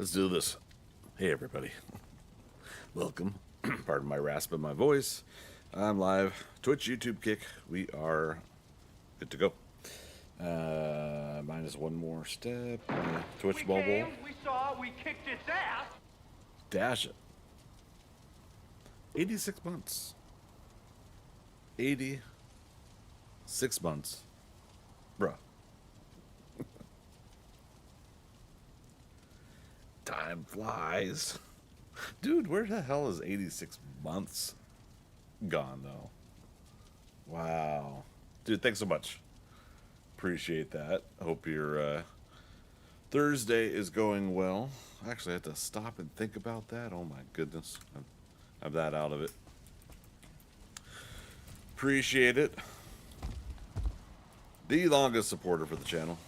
Let's do this. Hey, everybody. Welcome. Pardon my rasp in my voice. I'm live. Twitch, YouTube, Kick. We are good to go. Minus one more step. Twitch we mobile. Came, we saw, we kicked its ass. Dash it. 86 months. 86 months. Bruh. Time flies. Dude, where the hell is 86 months gone, though? Wow. Dude, thanks so much. Appreciate that. Hope your Thursday is going well. Actually, I have to stop and think about that. Oh, my goodness. I'm that out of it. Appreciate it. The longest supporter for the channel.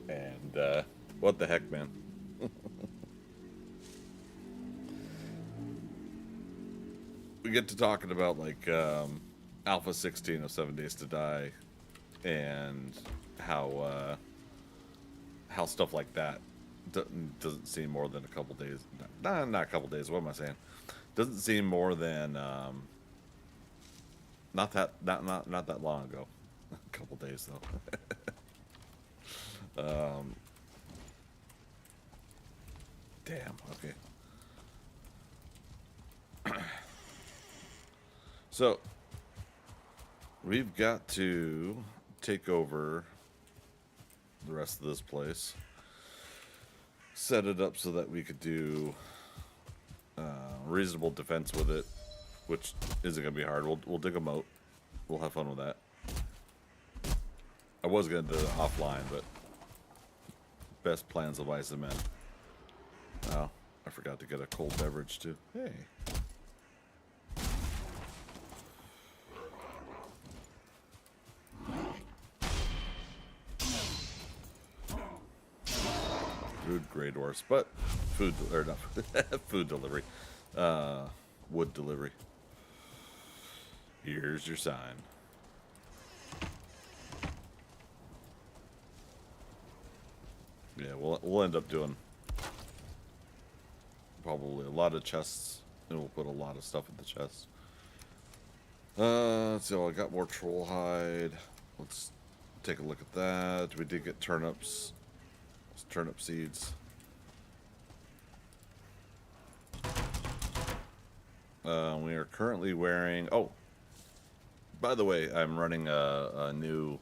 And, what the heck, man? We get to talking about, like, Alpha 16 of 7 Days to Die, and how stuff like that doesn't seem more than a couple days. Not a couple days, what am I saying? Doesn't seem more than, not that long ago. A couple days, though. Damn, okay. So, we've got to take over the rest of this place. Set it up so that we could do reasonable defense with it, which isn't going to be hard. We'll dig a moat. We'll have fun with that. I was going to do it offline, but best plans of Azumatt. Oh, I forgot to get a cold beverage too. Hey. Food grade horse, but food or not food delivery. Wood delivery. Here's your sign. Yeah, we'll end up doing probably a lot of chests, and we'll put a lot of stuff in the chests. Let's see. I got more troll hide. Let's take a look at that. We did get turnips. Turnip seeds. We are currently wearing. Oh, by the way, I'm running a new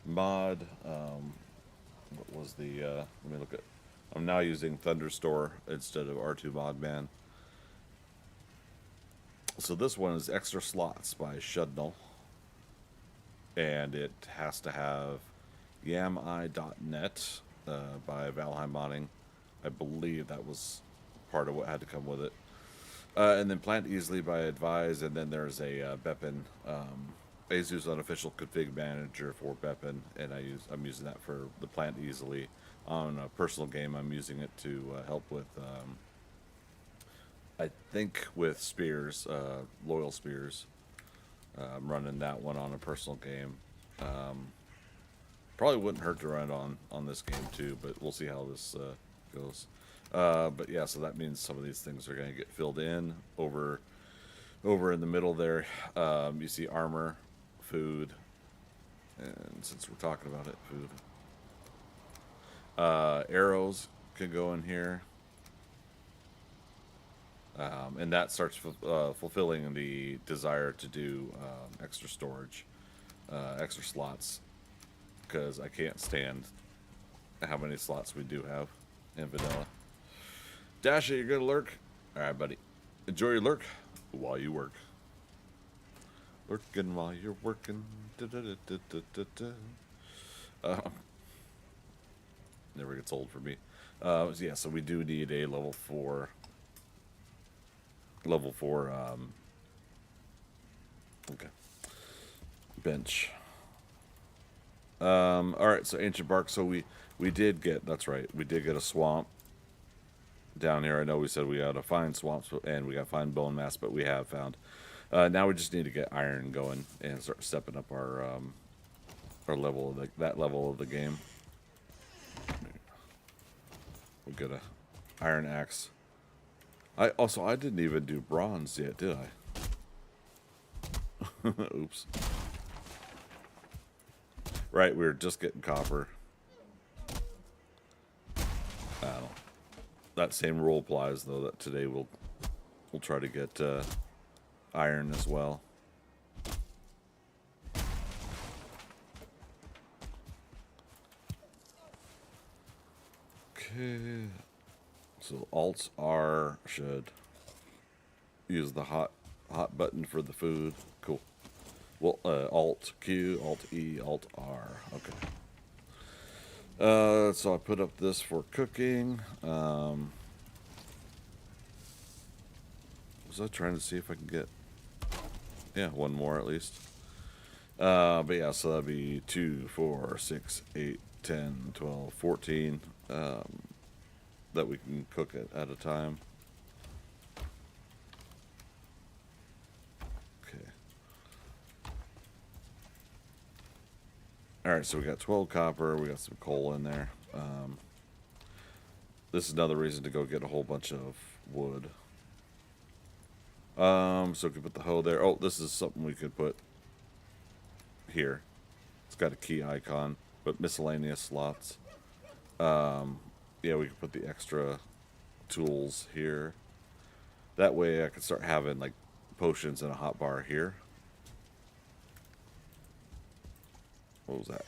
mod. What was the? Let me look at. I'm now using Thunderstore instead of R2 Modman. So this one is ExtraSlots by Shudnal, and it has to have YamIDotNet by ValheimModding. I believe that was part of what had to come with it. And then PlantEasily by Advize, and then there's a Beppin, Azu's unofficial config manager for Beppin, and I'm using that for the PlantEasily. On a personal game, I'm using it to help with, I think with spears, loyal spears. I'm running that one on a personal game. Probably wouldn't hurt to run on this game too, but we'll see how this goes. But yeah, so that means some of these things are going to get filled in over in the middle there. You see armor, food, and since we're talking about it, food. Arrows can go in here. And that starts fulfilling the desire to do extra storage, extra slots, because I can't stand how many slots we do have in vanilla. Dasha, you're gonna lurk? Alright, buddy. Enjoy your lurk while you work. Lurking while you're working. Never gets old for me. So yeah, so we do need a level 4 okay, bench. Alright, so ancient bark. So we did get, that's right, we did get a swamp down here. I know we said we got to find swamps and we got to find Bonemass, but we have found. Now we just need to get iron going and start stepping up our level of that level of the game. We'll get a iron axe. I didn't even do bronze yet, did I? Oops. Right, we were just getting copper. That same rule applies, though, that today we'll try to get iron as well. Okay. So Alt R should use the hot button for the food. Cool. Well, Alt Q, Alt E, Alt R. Okay. So I put up this for cooking. Was I trying to see if I can get, yeah, one more at least. But yeah, so that'd be 2, 4, 6, 8, 10, 12, 14 that we can cook it at a time. Okay. Alright, so we got 12 copper, we got some coal in there. This is another reason to go get a whole bunch of wood. So we can put the hoe there. Oh, this is something we could put here. It's got a key icon, but miscellaneous slots. Yeah, we can put the extra tools here. That way I can start having like potions and a hot bar here. What was that?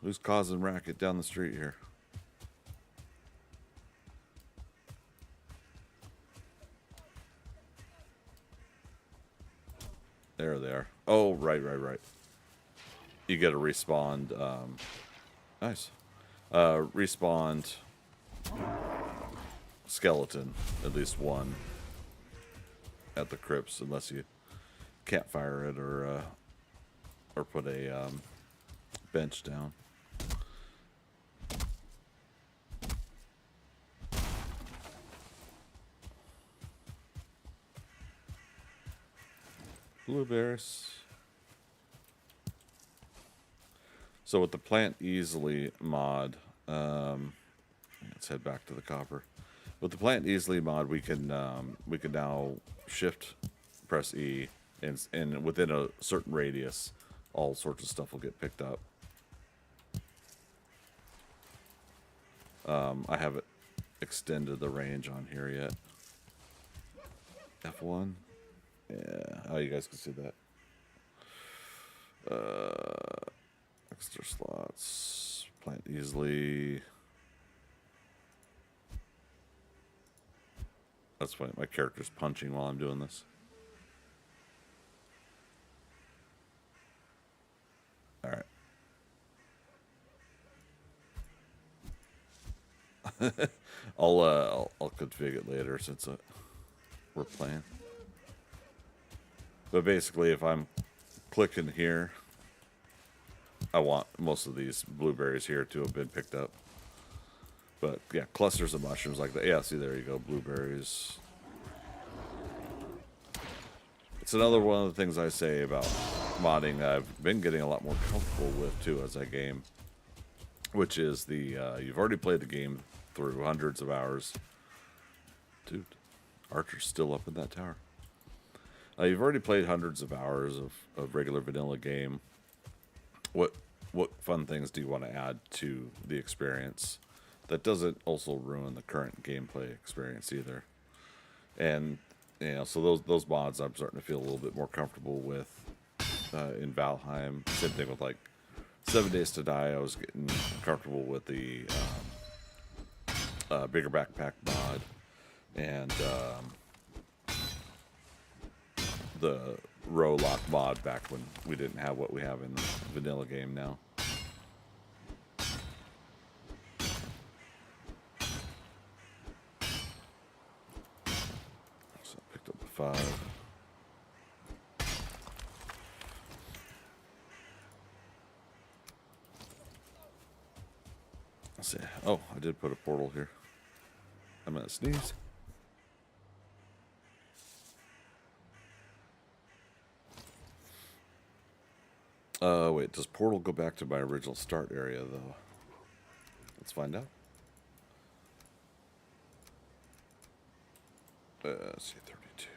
Who's causing racket down the street here? There they are. Oh, right. You get a respawn. Nice. Respawned skeleton, at least one, at the crypts, unless you campfire it or put a bench down. Blueberries. So with the PlantEasily mod, let's head back to the copper. With the PlantEasily mod, we can now shift, press E, and within a certain radius, all sorts of stuff will get picked up. I haven't extended the range on here yet. F1. Yeah, oh, you guys can see that. ExtraSlots, PlantEasily. That's funny, my character's punching while I'm doing this. Alright. I'll configure it later since we're playing. But basically, if I'm clicking here, I want most of these blueberries here to have been picked up. But yeah, clusters of mushrooms like that. Yeah, see, there you go, blueberries. It's another one of the things I say about modding that I've been getting a lot more comfortable with too as I game, which is the you've already played the game through hundreds of hours. Dude, Archer's still up in that tower. You've already played hundreds of hours of regular vanilla game. What fun things do you want to add to the experience that doesn't also ruin the current gameplay experience either? And you know, so those mods I'm starting to feel a little bit more comfortable with in Valheim. Same thing with like 7 Days to Die. I was getting comfortable with the bigger backpack mod and the row lock mod back when we didn't have what we have in the vanilla game now. So I picked up the 5. Let's see. Oh, I did put a portal here. I'm gonna sneeze. Wait, does Portal go back to my original start area, though? Let's find out. Let's see, 32.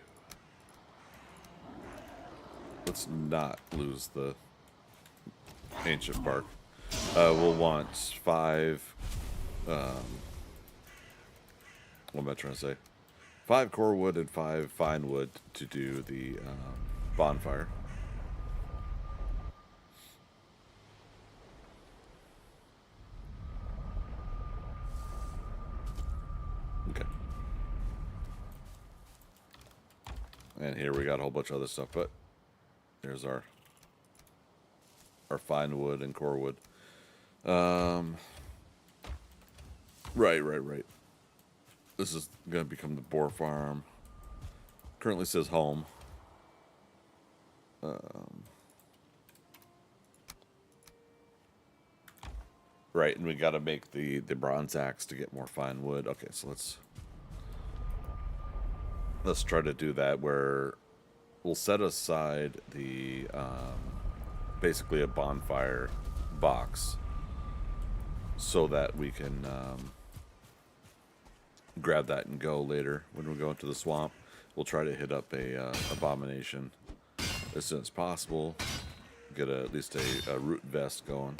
Let's not lose the ancient bark. We'll want 5... what am I trying to say? 5 core wood and 5 fine wood to do the bonfire. Okay. And here we got a whole bunch of other stuff, but there's our fine wood and core wood. Right. This is going to become the boar farm. Currently says home. Right, and we got to make the bronze axe to get more fine wood. Okay, so let's try to do that where we'll set aside the basically a bonfire box so that we can grab that and go later when we go into the swamp. We'll try to hit up a abomination as soon as possible. Get at least a root vest going.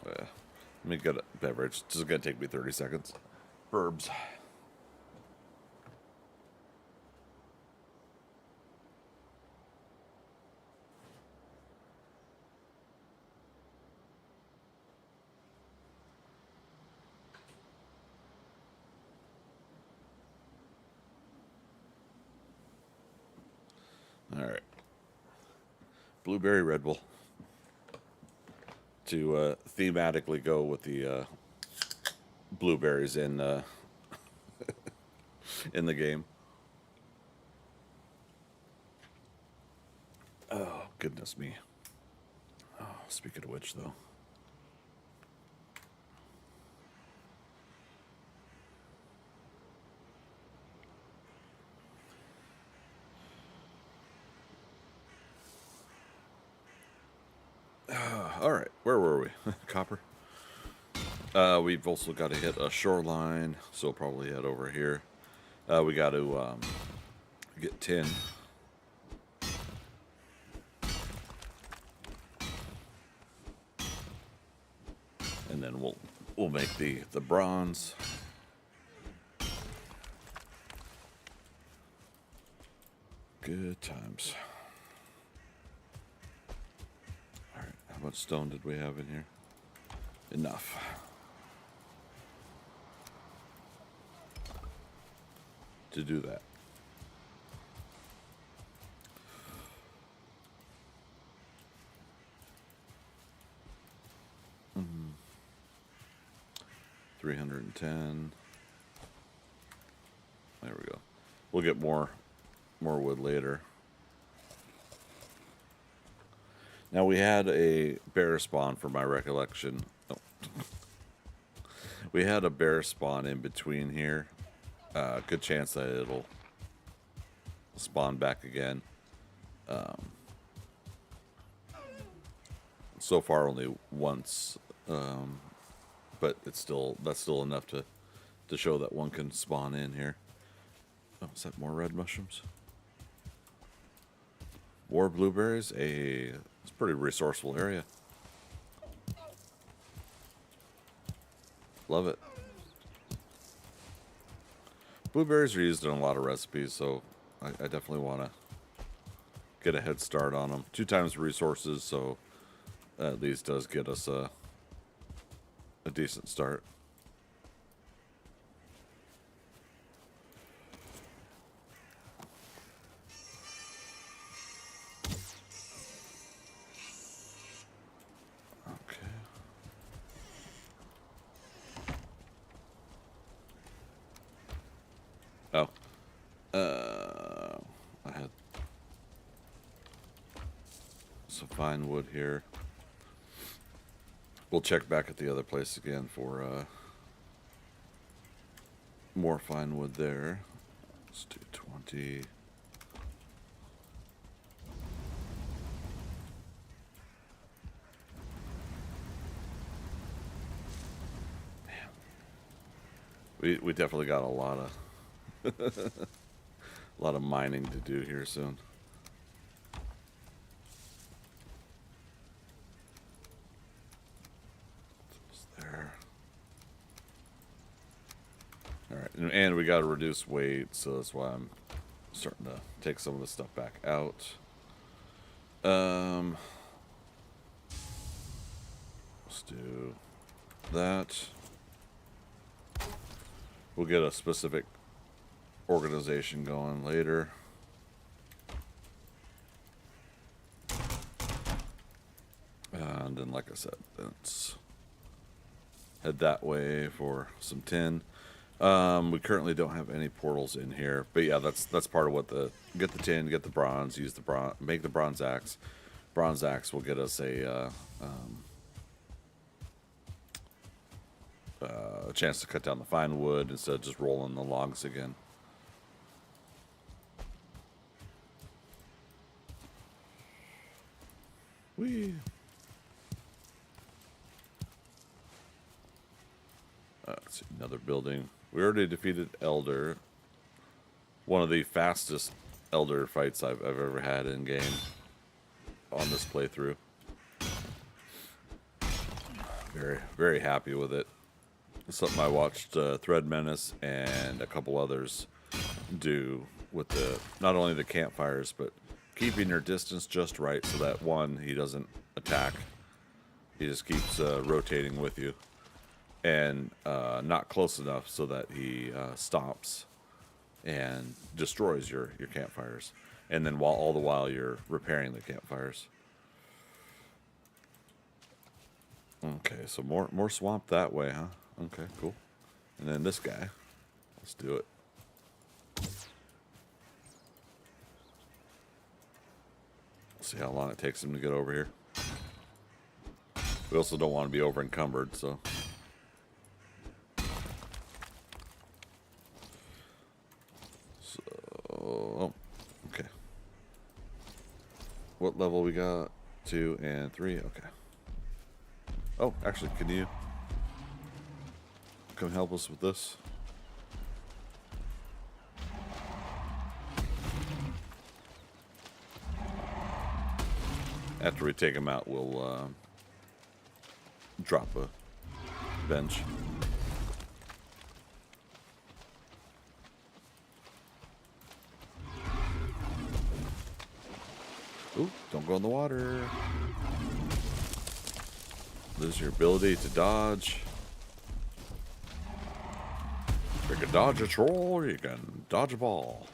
Let me get a beverage. This is going to take me 30 seconds. Verbs. All right. Blueberry Red Bull. To thematically go with the blueberries in in the game. Oh, goodness me. Oh, speaking of which, though. All right, where were we? Copper. We've also got to hit a shoreline, so we'll probably head over here. We got to get tin. And then we'll make the bronze. Good times. How much stone did we have in here? Enough. To do that. Mm-hmm. 310. There we go. We'll get more wood later. Now, we had a bear spawn, for my recollection. Oh. We had a bear spawn in between here. Good chance that it'll spawn back again. So far, only once. But that's still enough to show that one can spawn in here. Oh, is that more red mushrooms? More blueberries? It's a pretty resourceful area. Love it. Blueberries are used in a lot of recipes, so I definitely want to get a head start on them. 2 times resources, so at least does get us a decent start. I had some fine wood here. We'll check back at the other place again for more fine wood there. Let's do 20. We definitely got a lot of mining to do here soon. There. All right, and we got to reduce weight, so that's why I'm starting to take some of this stuff back out. Let's do that. We'll get a specific organization going later. And then, like I said, let's head that way for some tin. We currently don't have any portals in here, but yeah, that's part of what get the tin, get the bronze, use the bronze, make the bronze axe. Bronze axe will get us a chance to cut down the fine wood instead of just rolling the logs again. Whee! Let's see, another building. We already defeated Elder. One of the fastest Elder fights I've ever had in game on this playthrough. Very, very happy with it. It's something I watched Thread Menace and a couple others do with not only the campfires, but keeping your distance just right so that one, he doesn't attack. He just keeps rotating with you. And not close enough so that he stops and destroys your campfires. And then all the while you're repairing the campfires. Okay, so more swamp that way, huh? Okay, cool. And then this guy. Let's do it. See how long it takes him to get over here. We also don't want to be over encumbered, so. Oh, okay. What level we got? 2 and 3. Okay. Oh, actually, can you come help us with this? After we take him out, we'll drop a bench. Ooh, don't go in the water. Lose your ability to dodge. You can dodge a troll, you can dodge a ball.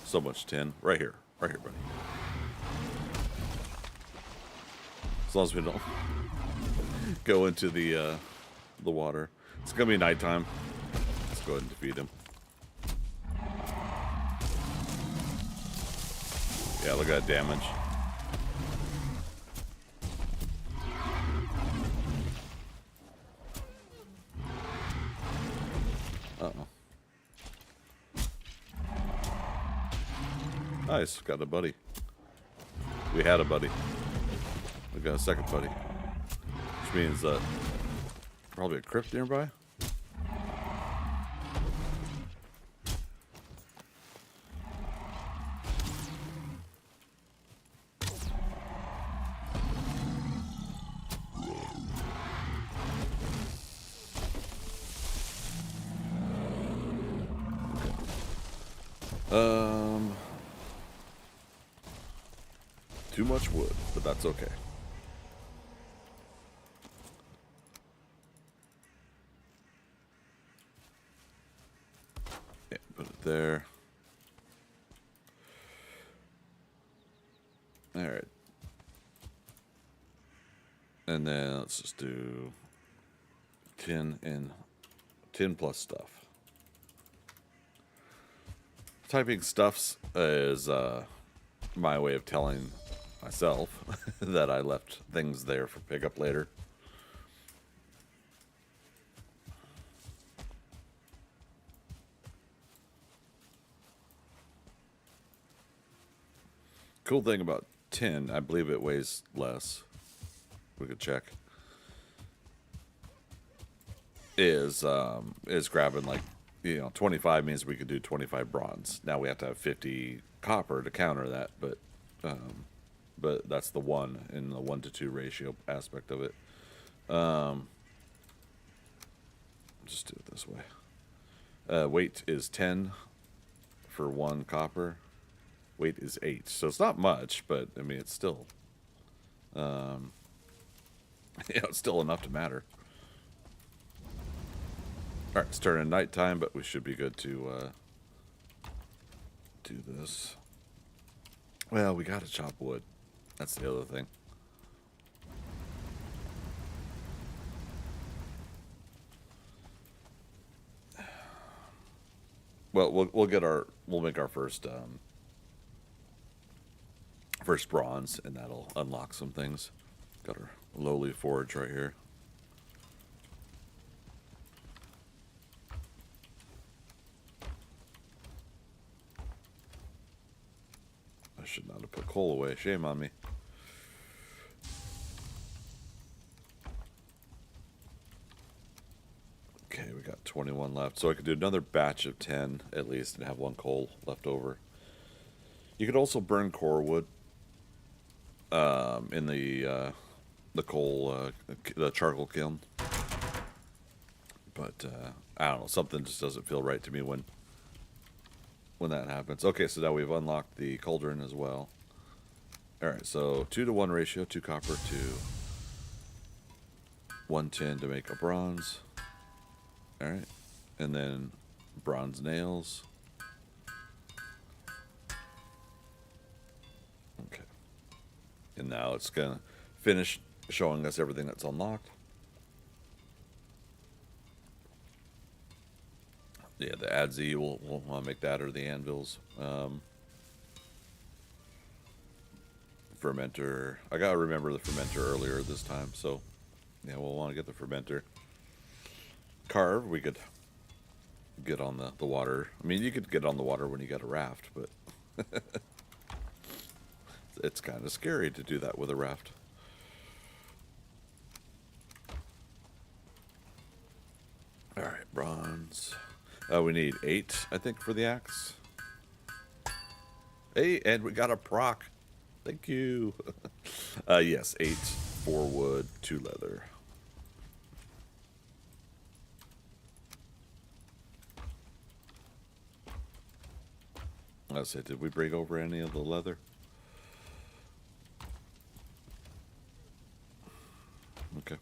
So much tin. Right here, buddy. As long as we don't go into the water. It's gonna be nighttime. Let's go ahead and defeat him. Yeah, look at that damage. Uh-oh. Nice, got a buddy. We had a buddy. We got a second buddy. Which means that probably a crypt nearby. Too much wood, but that's okay. Yeah, put it there. All right. And then let's just do tin and tin plus stuff. Typing stuffs is my way of telling myself that I left things there for pickup later. Cool thing about tin, I believe it weighs less. We could check. Is grabbing like, 25 means we could do 25 bronze. Now we have to have 50 copper to counter that, but that's the 1 in the 1-to-2 ratio aspect of it. Just do it this way. Weight is 10 for 1 copper. Weight is 8, so it's not much, but I mean it's still, it's still enough to matter. All right, it's turning nighttime, but we should be good to do this. Well, we gotta chop wood. That's the other thing. Well, we'll make our first bronze, and that'll unlock some things. Got our lowly forge right here. I should not have put coal away. Shame on me. Okay, we got 21 left. So I could do another batch of 10 at least and have 1 coal left over. You could also burn core wood in the coal, the charcoal kiln. But I don't know, something just doesn't feel right to me when that happens. Okay, so now we've unlocked the cauldron as well. Alright, so 2-to-1 ratio, 2 copper to 1 tin to make a bronze. Alright, and then bronze nails. Okay. And now it's gonna finish showing us everything that's unlocked. Yeah, the Advize, we'll want to make that, or the anvils. Fermenter. I gotta remember the fermenter earlier this time, so yeah, we'll want to get the fermenter. Carve, we could get on the water. I mean, you could get on the water when you got a raft, but it's kind of scary to do that with a raft. Alright, bronze. We need 8, I think, for the axe. Hey, and we got a proc. Thank you. Yes, 8, 4 wood, 2 leather. Let's say, did we bring over any of the leather? Okay.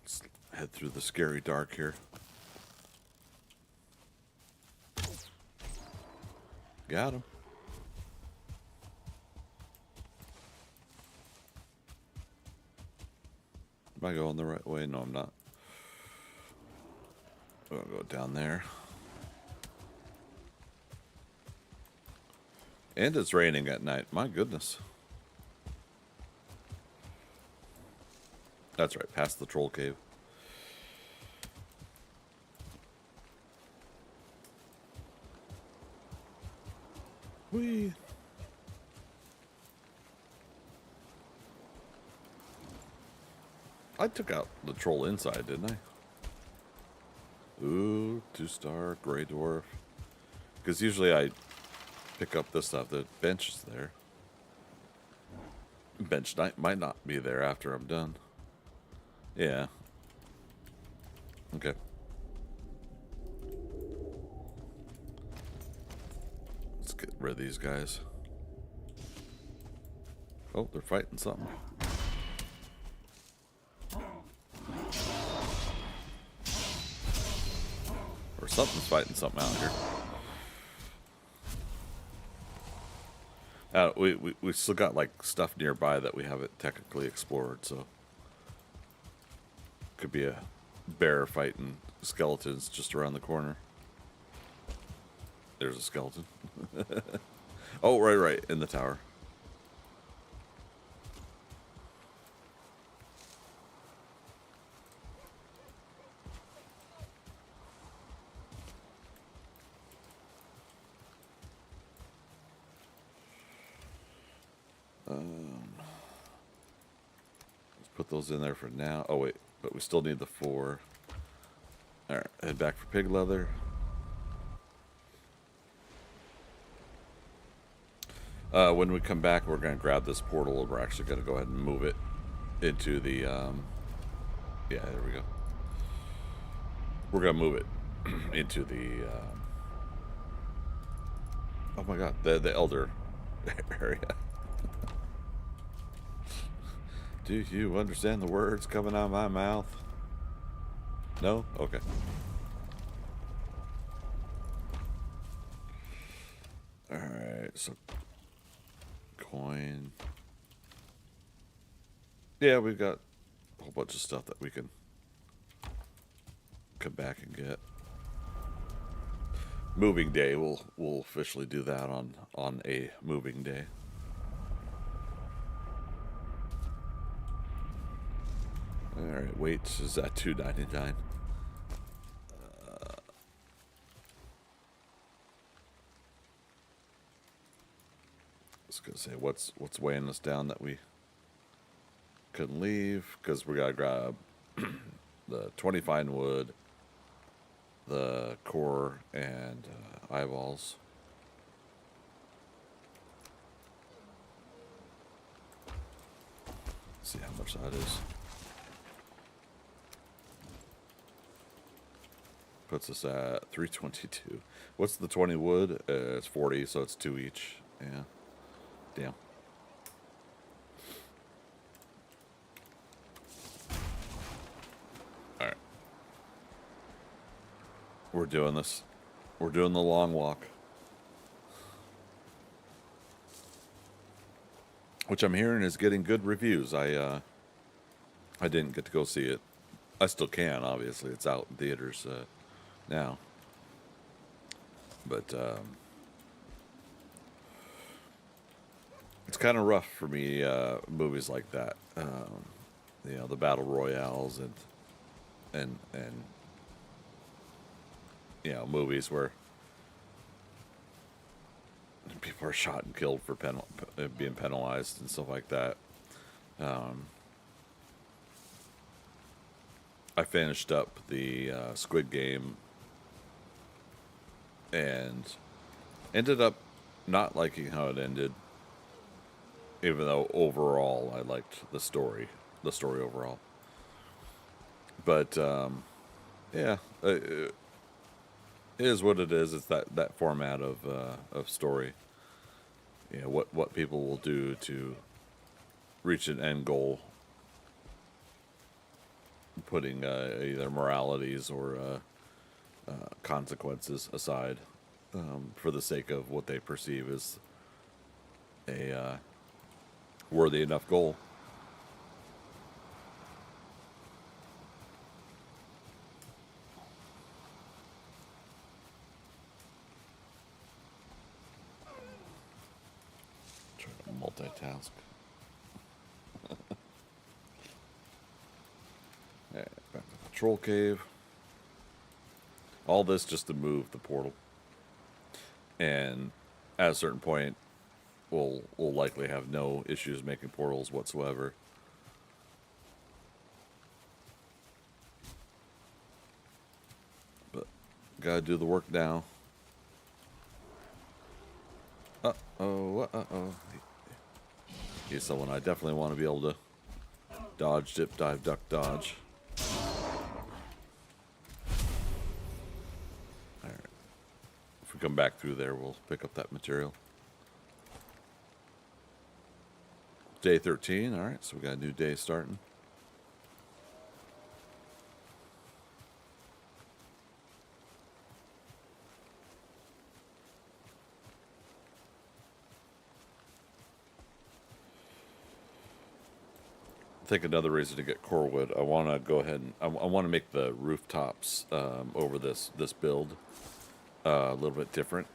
Let's head through the scary dark here. Got him. Am I going the right way? No, I'm not. I'm gonna go down there. And it's raining at night. My goodness. That's right, past the troll cave. Whee! I took out the troll inside, didn't I? Ooh, 2-star, gray dwarf. Because usually I pick up this stuff. The bench is there. Bench might not be there after I'm done. Yeah. Okay. Let's get rid of these guys. Oh, they're fighting something. Or something's fighting something out here. We still got like stuff nearby that we haven't technically explored, so could be a bear fighting skeletons just around the corner. There's a skeleton. Oh, right, in the tower. Let's put those in there for now. Oh wait, but we still need the 4. All right, head back for pig leather. When we come back, we're going to grab this portal, and we're actually going to go ahead and move it into the, yeah, there we go. We're going to move it into the, oh my god, the elder area. Do you understand the words coming out of my mouth? No? Okay. Alright, so coin. Yeah, we've got a whole bunch of stuff that we can come back and get. Moving day, we'll officially do that on a moving day. Alright, weight is at $2.99. I was gonna say what's weighing us down that we couldn't leave, because we gotta grab the 20 fine wood, the core, and eyeballs. Let's see how much that is. Puts us at 322. What's the 20 wood? It's 40, so it's 2 each. Yeah. Damn. Alright. We're doing this. We're doing the long walk. Which I'm hearing is getting good reviews. I didn't get to go see it. I still can, obviously. It's out in theaters now. But it's kind of rough for me, movies like that. You know, the battle royales and you know, movies where people are shot and killed for being penalized and stuff like that. I finished up the Squid Game and ended up not liking how it ended, even though overall I liked the story overall. But yeah, it is what it is. It's that format of story. You know, what people will do to reach an end goal, putting either moralities or consequences aside for the sake of what they perceive as a worthy enough goal. Try to multitask. Back to the patrol cave. All this just to move the portal. And at a certain point, we'll likely have no issues making portals whatsoever. But gotta do the work now. Uh-oh. He's someone I definitely want to be able to dodge, dip, dive, duck, dodge. Alright. If we come back through there, we'll pick up that material. Day 13, alright, so we got a new day starting. think another reason to get core wood, I want to go ahead and I want to make the rooftops over this build a little bit different.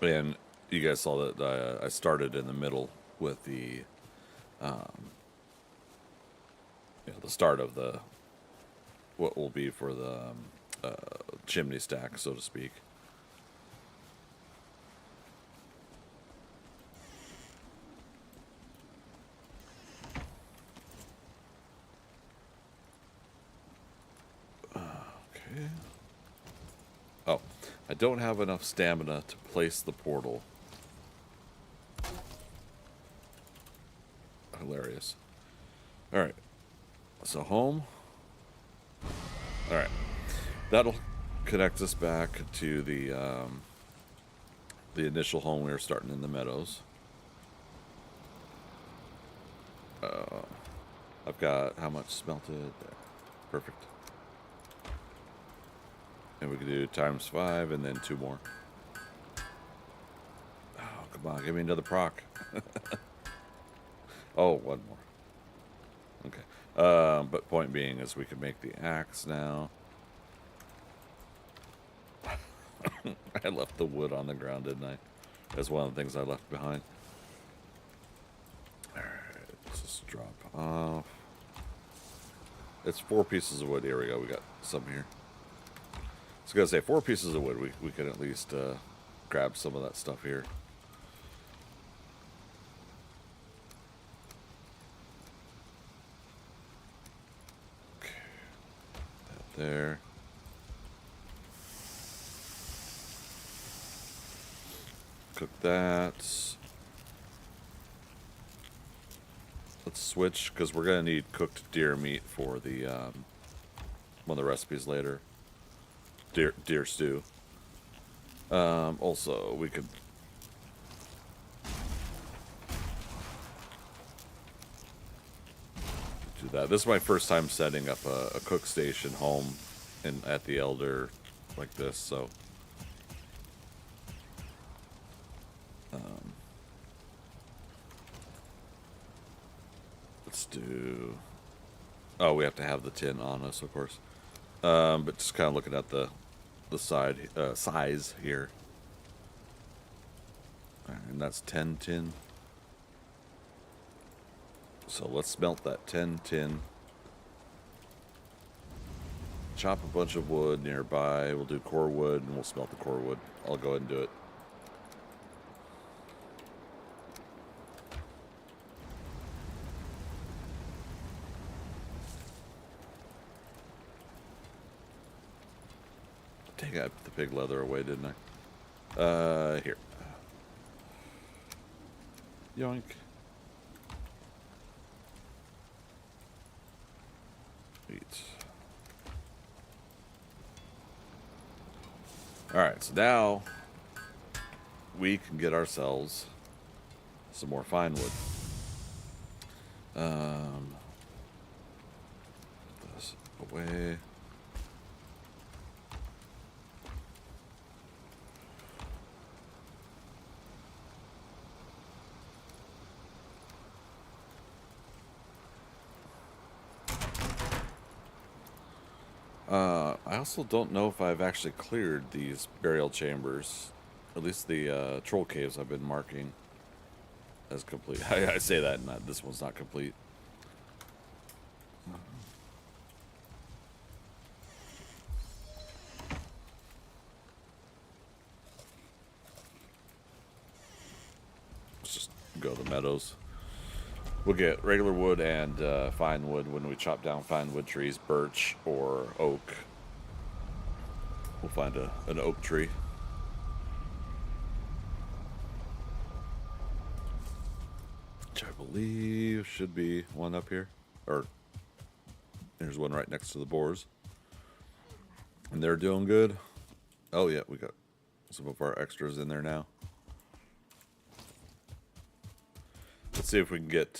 And you guys saw that I started in the middle with the the start of the what will be for the chimney stack, so to speak. Okay. Oh, I don't have enough stamina to place the portal. Hilarious. Alright. So home. Alright. That'll connect us back to the initial home we were starting in the meadows. I've got how much smelted there. Perfect. And we can do ×5 and then 2 more. Oh, come on, give me another proc. Oh, 1 more. Okay. But point being is we can make the axe now. I left the wood on the ground, didn't I? That's one of the things I left behind. Alright, let's just drop off. It's 4 pieces of wood. Here we go. We got some here. I was going to say 4 pieces of wood. We can at least grab some of that stuff here. Okay. That there. Cook that. Let's switch because we're gonna need cooked deer meat for the one of the recipes later. Deer stew. Also, we could do that. This is my first time setting up a cook station home at the Elder like this, so. Let's do. Oh, we have to have the tin on us, of course. But just kind of looking at the size here. And that's 10 tin. So let's smelt that 10 tin. Chop a bunch of wood nearby. We'll do core wood and we'll smelt the core wood. I'll go ahead and do it. Dang, I put the pig leather away, didn't I? Here. Yoink. Eat. Alright, so now we can get ourselves some more fine wood. Put this away. I also don't know if I've actually cleared these burial chambers. At least the troll caves I've been marking as complete. I say that, and this one's not complete. Let's just go to the meadows. We'll get regular wood and fine wood when we chop down fine wood trees, birch or oak. We'll find an oak tree. Which I believe should be one up here. Or there's one right next to the boars. And they're doing good. Oh yeah, we got some of our extras in there now. Let's see if we can get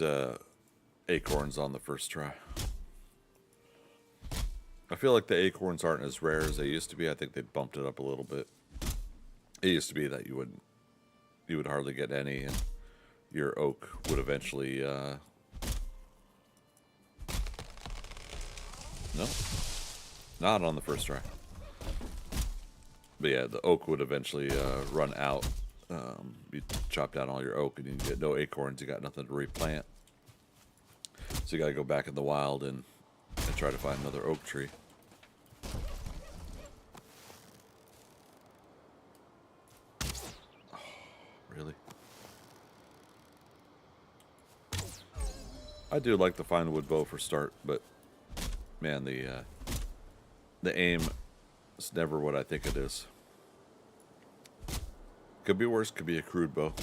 acorns on the first try. I feel like the acorns aren't as rare as they used to be. I think they bumped it up a little bit. It used to be that you would hardly get any, and your oak would eventually No, not on the first try. But yeah, the oak would eventually run out. You chop down all your oak and you get no acorns. You got nothing to replant. So you got to go back in the wild and try to find another oak tree. Oh, really? I do like the fine wood bow for start, but man, the aim is never what I think it is. Could be worse, could be a crude bow.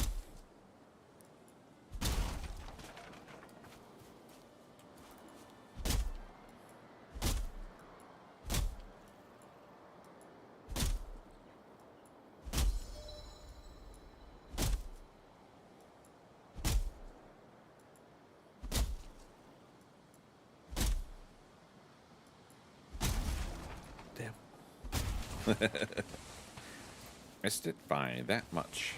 Missed it by that much.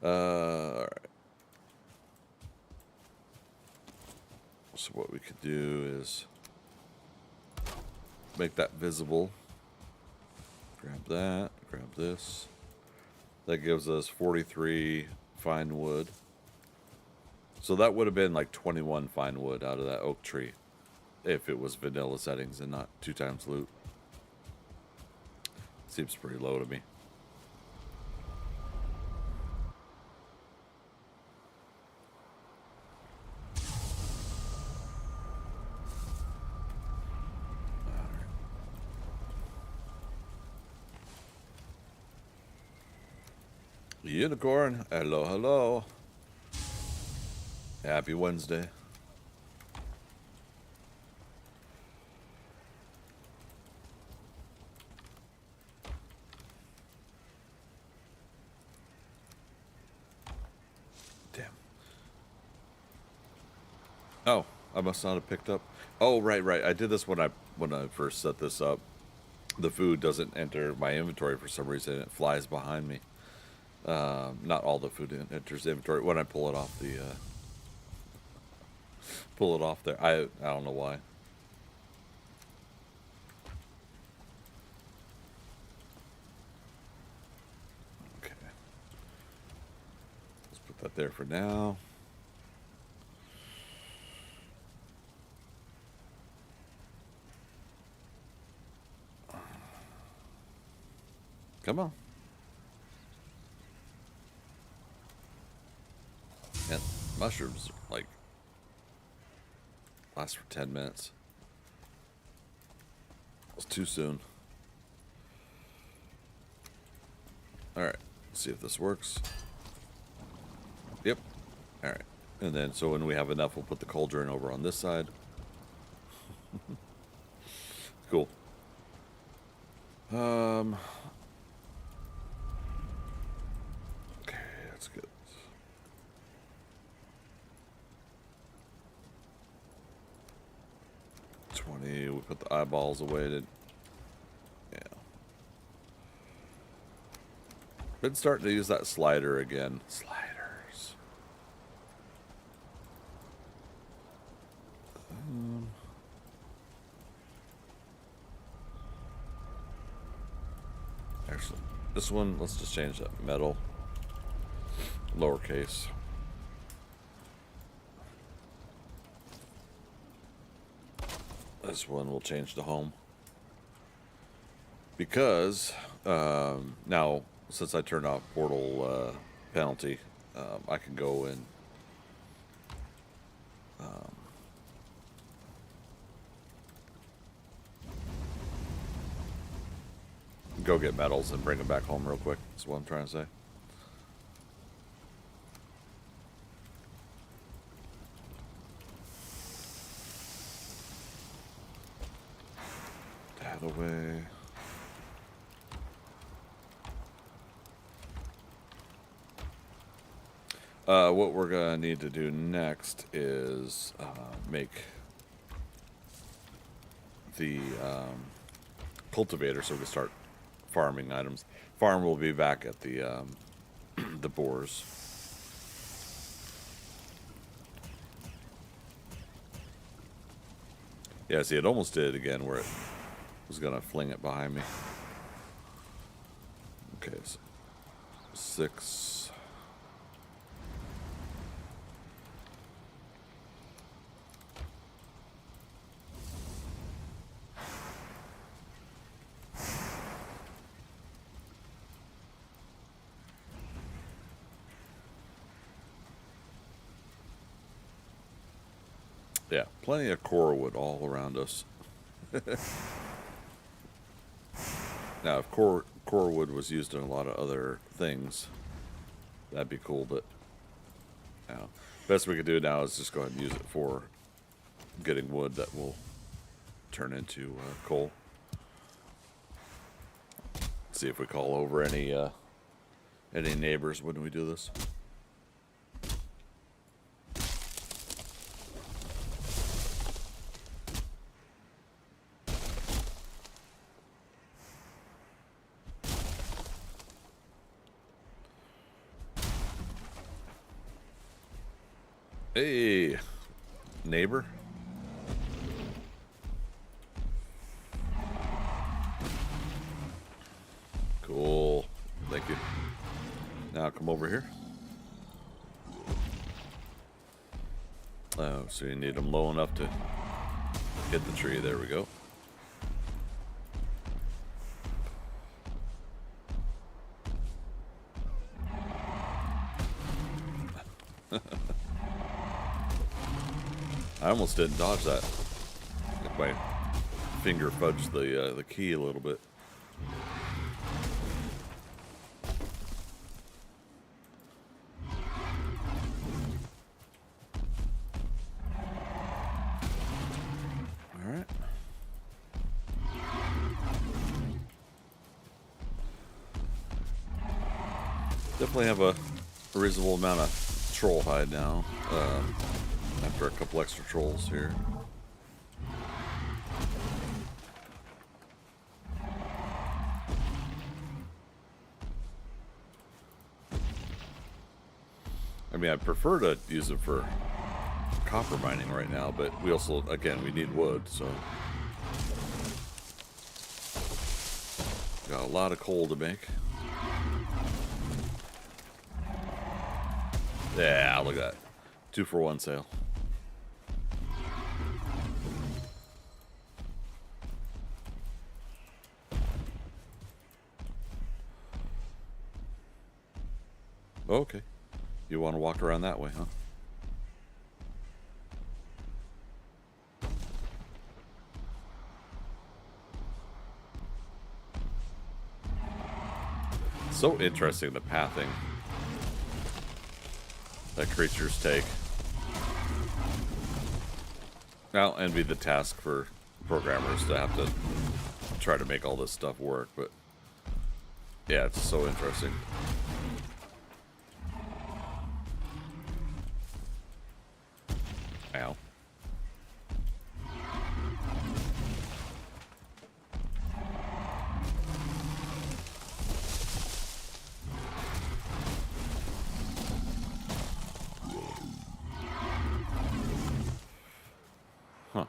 Alright. So what we could do is make that visible. Grab that, grab this. That gives us 43 fine wood. So that would have been like 21 fine wood out of that oak tree if it was vanilla settings and not 2 times loot. Seems pretty low to me. Unicorn, hello, hello. Happy Wednesday. Damn. Oh, I must not have picked up. Oh, right. I did this when I first set this up. The food doesn't enter my inventory for some reason. It flies behind me. Not all the food enters the inventory when I pull it off the there. I don't know why. Okay. Let's put that there for now. Come on. And mushrooms, like, last for 10 minutes. It's too soon. Alright, let's see if this works. Yep. Alright. And then, so when we have enough, we'll put the cauldron over on this side. Cool. Okay, that's good. We put the eyeballs away. Yeah. Been starting to use that slider again. Sliders. Actually, this one, let's just change that metal. Lowercase. This one will change to home. Because, now, since I turned off portal penalty, I can go and go get metals and bring them back home real quick. That's what I'm trying to say. That away. What we're gonna need to do next is make the cultivator so we can start farming items. Farm will be back at the the boars. Yeah, see, it almost did again where it was going to fling it behind me. Okay, so 6. Yeah, plenty of core wood all around us. Now, if core wood was used in a lot of other things, that'd be cool, but now, best we could do now is just go ahead and use it for getting wood that will turn into coal. See if we call over any neighbors when we do this. Hey, neighbor. Cool. Thank you. Now come over here. Oh, so you need them low enough to hit the tree. There we go. I almost didn't dodge that. If my finger fudged the key a little bit. All right. Definitely have a reasonable amount of troll hide now. After a couple extra trolls here. I mean, I prefer to use it for copper mining right now, but we also, again, we need wood, so. Got a lot of coal to make. Yeah, look at that. 2-for-1 sale. Okay. You want to walk around that way, huh? So interesting, the pathing that creatures take. I'll envy the task for programmers to have to try to make all this stuff work, but yeah, it's so interesting. Ow. Huh. I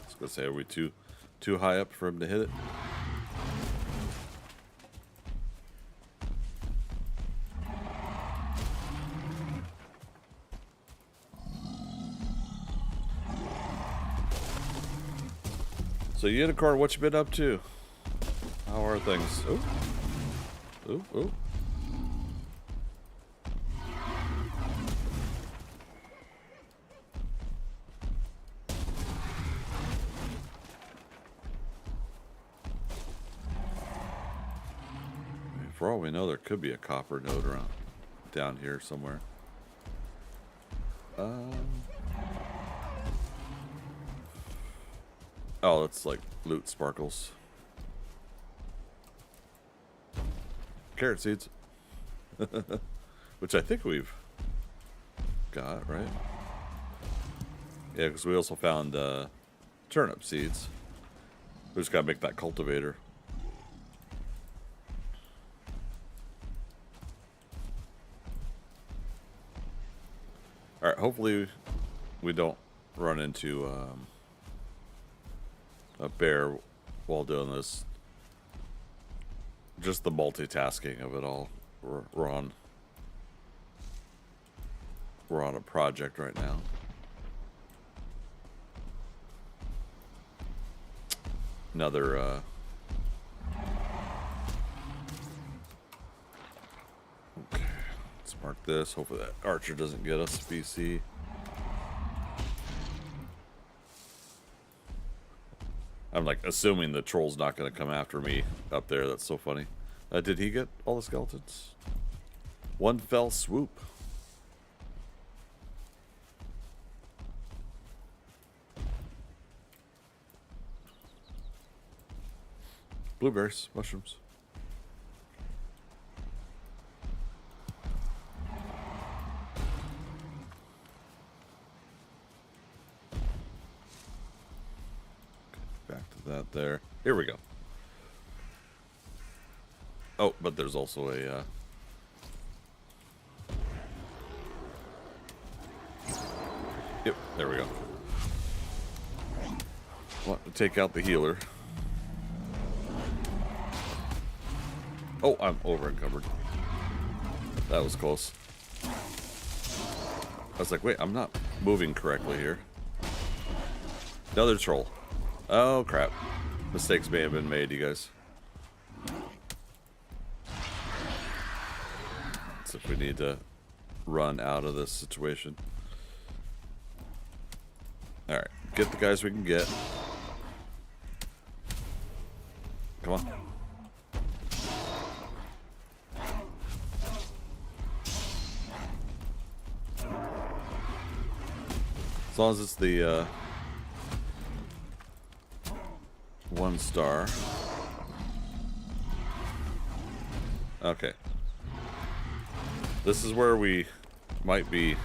was gonna say, are we too high up for him to hit it? So Unicorn, what you been up to? How are things? Ooh. Ooh, ooh. For all we know, there could be a copper node around down here somewhere. Oh, it's like loot sparkles. Carrot seeds. Which I think we've got, right? Yeah, because we also found turnip seeds. We just gotta make that cultivator. Alright, hopefully we don't run into a bear while doing this. Just the multitasking of it all. We're on a project right now. Another okay, let's mark this. Hopefully that archer doesn't get us BC. I'm like assuming the troll's not going to come after me up there. That's so funny. Did he get all the skeletons? One fell swoop. Blueberries, mushrooms. Back to that there. Here we go. Oh, but there's also a... Yep, there we go. Want to take out the healer. Oh, I'm over encumbered. That was close. I was like, wait, I'm not moving correctly here. Another troll. Oh, crap. Mistakes may have been made, you guys. So if we need to run out of this situation. Alright, get the guys we can get. Come on. As long as it's the 1 star. Okay. This is where we might be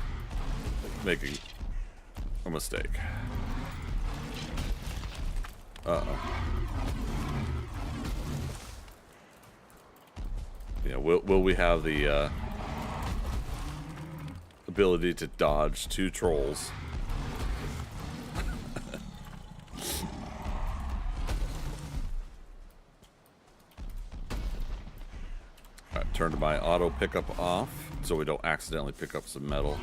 making a mistake. Uh-oh. Yeah, will we have the ability to dodge 2 trolls? Alright, turn my auto pickup off so we don't accidentally pick up some metal.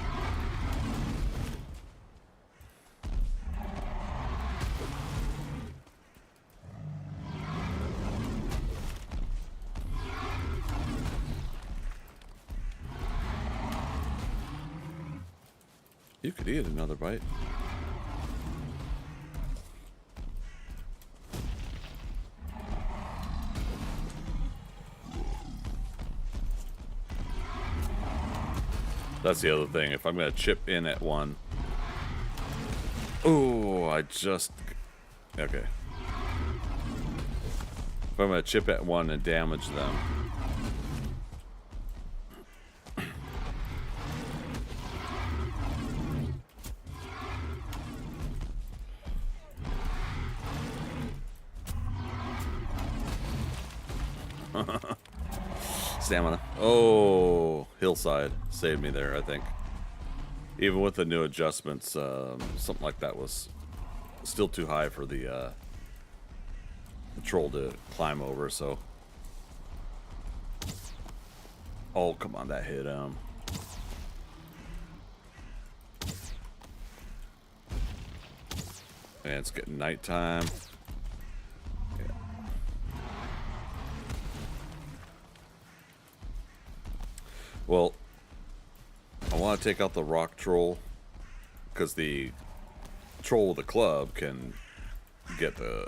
You could eat another bite. That's the other thing. If I'm going to chip in at one... Oh, I just... Okay. If I'm going to chip at one and damage them... Stamina. Oh, hillside saved me there, I think. Even with the new adjustments, something like that was still too high for the troll to climb over, so... Oh, come on, that hit him. And it's getting nighttime. Well, I want to take out the rock troll because the troll with the club can get the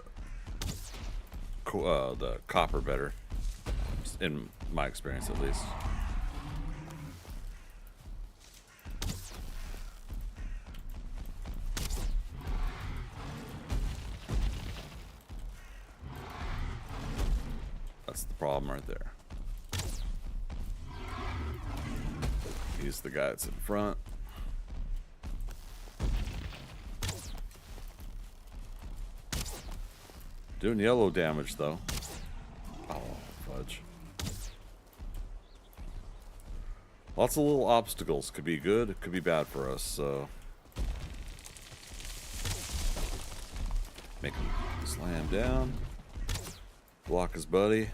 copper better, in my experience at least. That's the problem right there. He's the guy that's in front. Doing yellow damage though. Oh, fudge. Lots of little obstacles. Could be good, could be bad for us, so. Make him slam down. Block his buddy.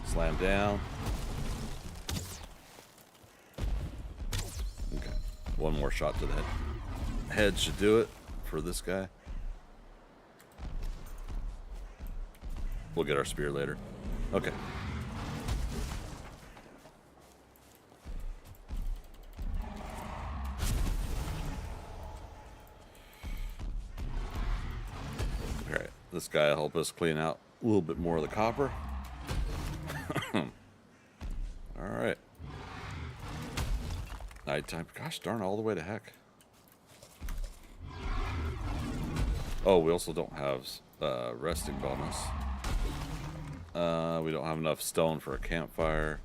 Slam down. Okay. One more shot to the head. Head should do it for this guy. We'll get our spear later. Okay. Alright, this guy will help us clean out a little bit more of the copper. Alright. Nighttime. Gosh darn, all the way to heck. Oh, we also don't have resting bonus. We don't have enough stone for a campfire.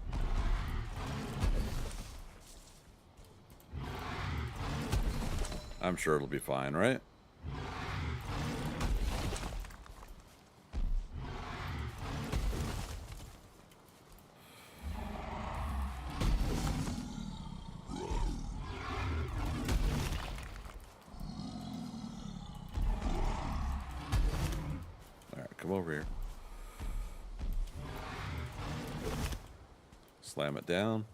I'm sure it'll be fine, right? Alright, come over here. Slam it down.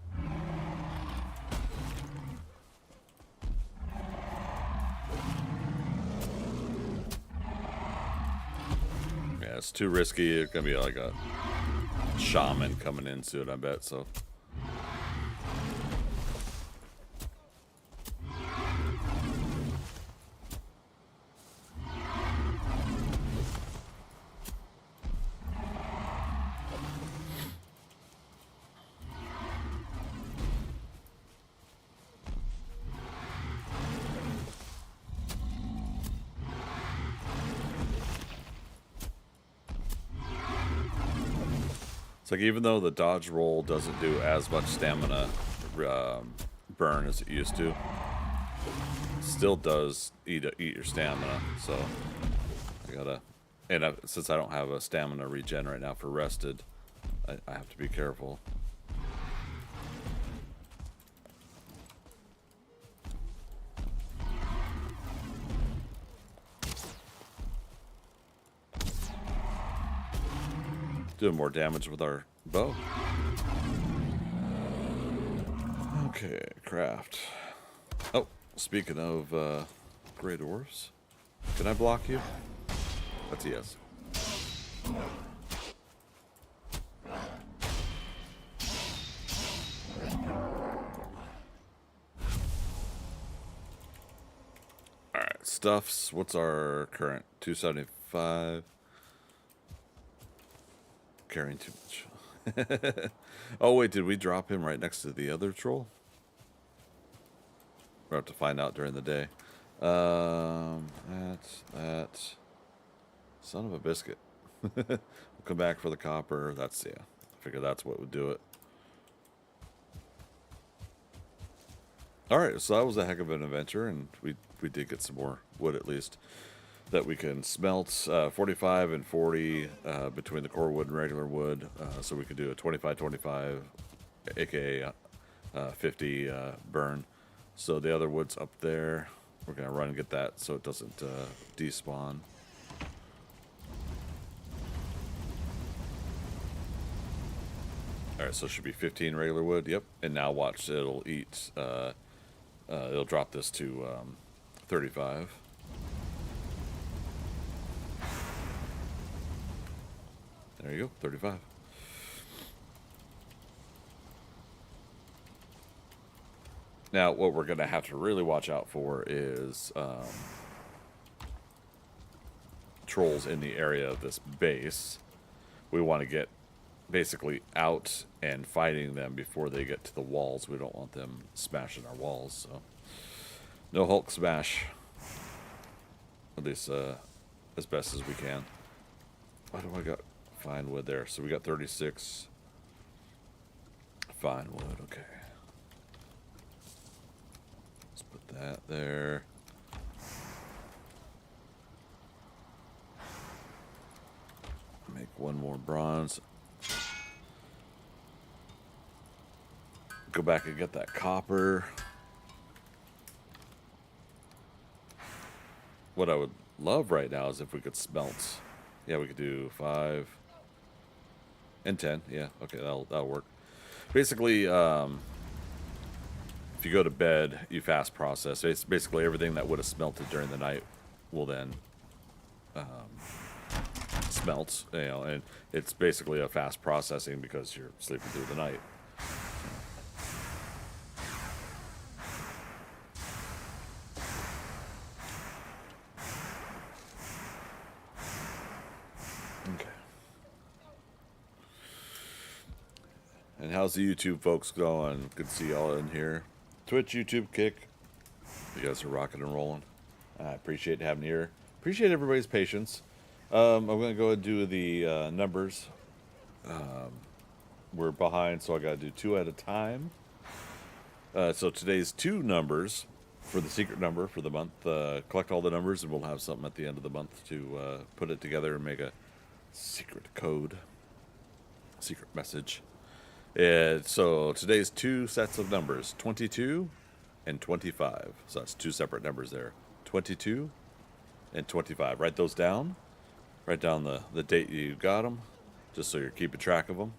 Yeah, it's too risky. It's gonna be like a shaman coming into it, I bet, so. It's like even though the dodge roll doesn't do as much stamina burn as it used to, it still does eat your stamina. So I gotta, and since I don't have a stamina regen right now for rested, I have to be careful. Doing more damage with our bow. Okay, craft. Oh, speaking of Great Dwarfs, can I block you? That's a yes. Alright, stuffs. What's our current? 275. Carrying too much. Oh wait, did we drop him right next to the other troll? We'll have to find out during the day. That son of a biscuit. We'll come back for the copper. That's, yeah, I figure that's what would do it. Alright, so that was a heck of an adventure, and we did get some more wood at least that we can smelt. 45 and 40 between the core wood and regular wood, so we could do a 25-25, aka 50 burn. So the other wood's up there. We're gonna run and get that so it doesn't despawn. Alright, so it should be 15 regular wood. Yep. And now watch, it'll eat it'll drop this to 35. There you go, 35. Now, what we're going to have to really watch out for is trolls in the area of this base. We want to get basically out and fighting them before they get to the walls. We don't want them smashing our walls, so no Hulk smash. At least as best as we can. Why do I got fine wood there? So we got 36 fine wood. Okay, let's put that there. Make one more bronze. Go back and get that copper. What I would love right now is if we could smelt. Yeah, we could do 5 and 10. Yeah, okay, that'll work. Basically, if you go to bed, you fast process. It's basically everything that would have smelted during the night will then smelt. You know, and it's basically a fast processing because you're sleeping through the night. Okay. And how's the YouTube folks going? Good to see y'all in here. Twitch, YouTube, Kick. You guys are rocking and rolling. I appreciate having you here. Appreciate everybody's patience. I'm going to go and do the numbers. We're behind, so I got to do 2 at a time. So today's 2 numbers for the secret number for the month. Collect all the numbers, and we'll have something at the end of the month to put it together and make a secret code, secret message. So today's 2 sets of numbers, 22 and 25. So that's 2 separate numbers there. 22 and 25. Write those down. Write down the date you got them, just so you're keeping track of them.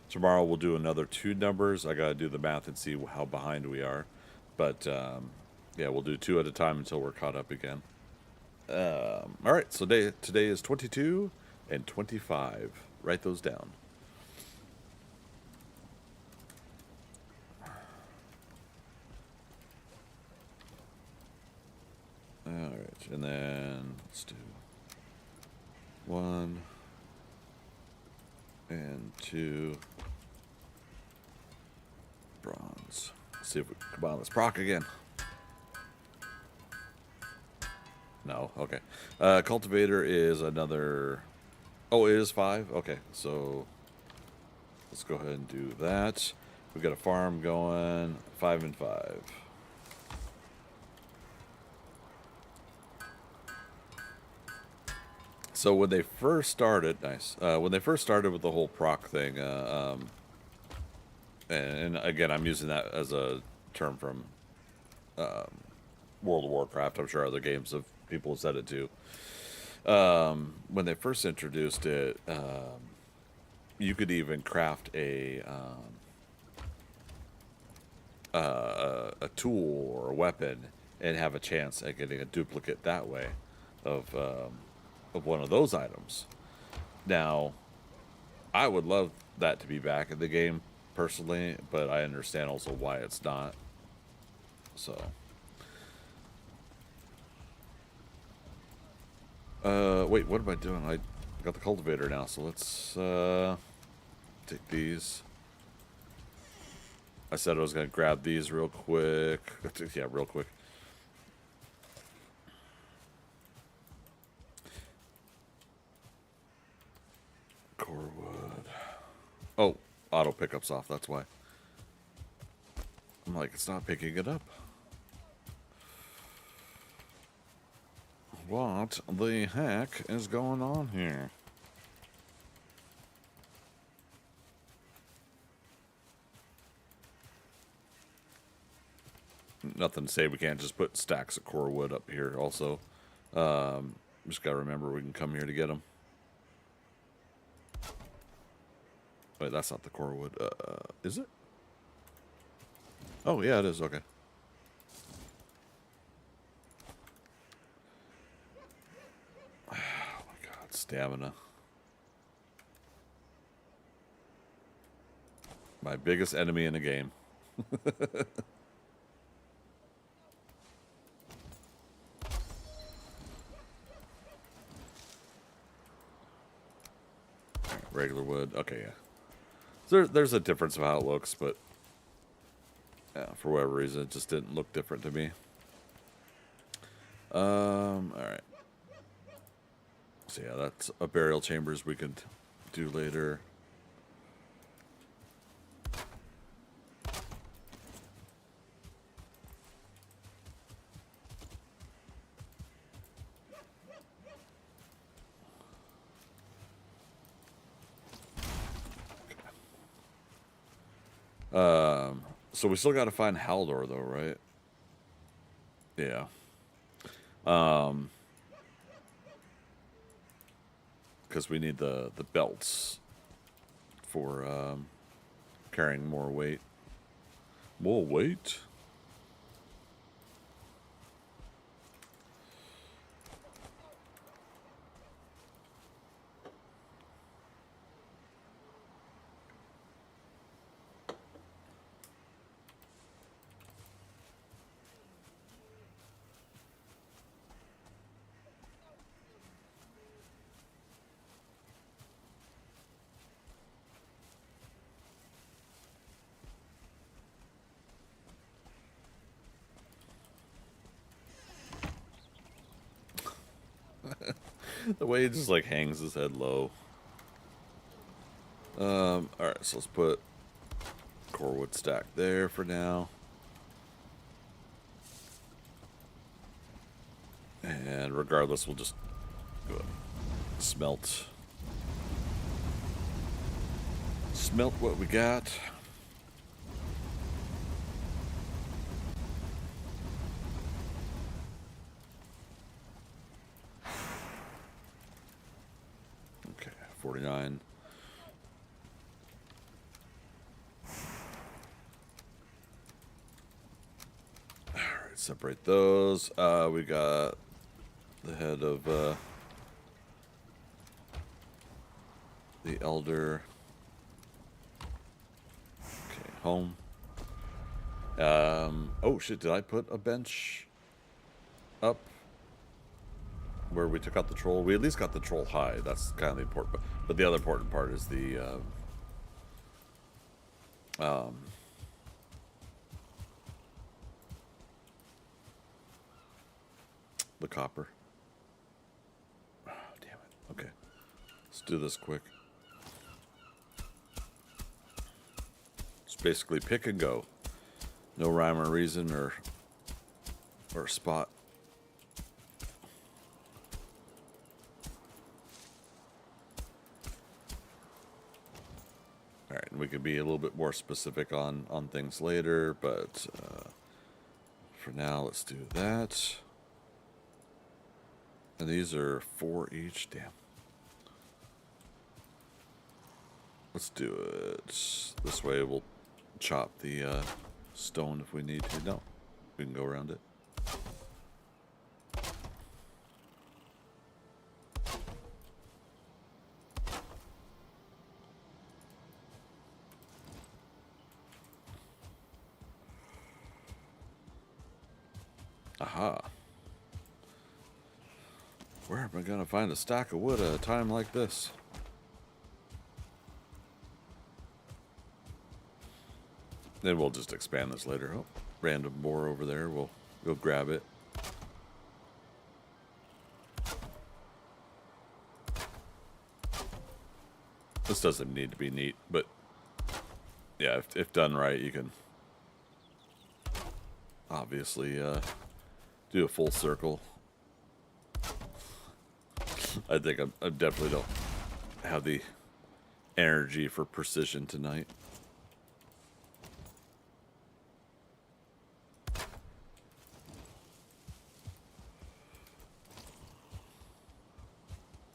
Tomorrow we'll do another 2 numbers. I got to do the math and see how behind we are. But, yeah, we'll do 2 at a time until we're caught up again. All right, so today is 22 and 25. Write those down. All right, and then let's do 1 and 2 bronze. Let's see if we can combine this proc again. No, okay. Cultivator is another. Oh, it is 5. Okay, so let's go ahead and do that. We got a farm going. 5 and 5. So when they first started, when they first started with the whole proc thing, and again, I'm using that as a term from World of Warcraft. I'm sure other games of people have said it too. When they first introduced it, you could even craft a tool or a weapon and have a chance at getting a duplicate that way of one of those items. Now, I would love that to be back in the game personally, but I understand also why it's not. So, wait, what am I doing? I got the cultivator now, so let's take these. I said I was gonna grab these real quick. Yeah, real quick. Core wood. Oh, auto pickup's off, that's why. I'm like, it's not picking it up. What the heck is going on here? Nothing to say we can't just put stacks of core wood up here also. Just gotta remember we can come here to get them. Wait, that's not the core wood. Is it? Oh, yeah, it is. Okay. Oh, my God. Stamina. My biggest enemy in the game. Regular wood. Okay, yeah. There's a difference of how it looks, but yeah, for whatever reason, it just didn't look different to me. All right. So yeah, that's a burial chambers we could do later. So we still got to find Haldor, though, right? Yeah. because we need the belts for carrying more weight. More weight? The way he just like hangs his head low. Alright, so let's put core wood stack there for now. And regardless, we'll just go ahead and smelt what we got. Okay, 49. All right, separate those. We got the head of the elder. Okay, home. Oh shit, did I put a bench up where we took out the troll? We at least got the troll high. That's kind of the important, but the other important part is the copper. Oh, damn it. Okay, let's do this quick. Just basically pick and go. No rhyme or reason or spot. All right, and we could be a little bit more specific on things later, but for now, let's do that. And these are 4 each. Damn. Let's do it this way. We'll chop the stone if we need to. No, we can go around it. Aha. Where am I going to find a stack of wood at a time like this? Then we'll just expand this later. Oh, random boar over there. We'll go grab it. This doesn't need to be neat, but yeah, if done right, you can obviously do a full circle. I think I definitely don't have the energy for precision tonight.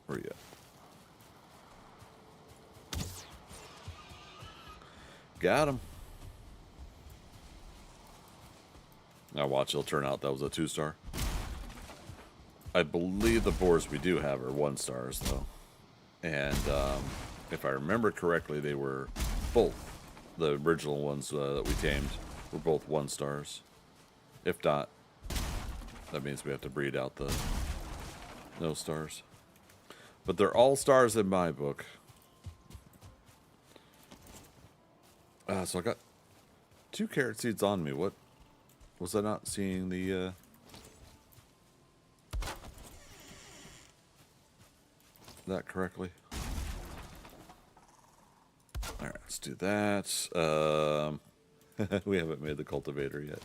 Where you at? Got him. Now watch, it'll turn out that was a 2-star. I believe the boars we do have are 1-stars though. And if I remember correctly, they were both, the original ones that we tamed were both 1-stars. If not, that means we have to breed out the no stars. But they're all stars in my book. So I got 2 carrot seeds on me. What was I not seeing the that correctly? All right, let's do that. We haven't made the cultivator yet.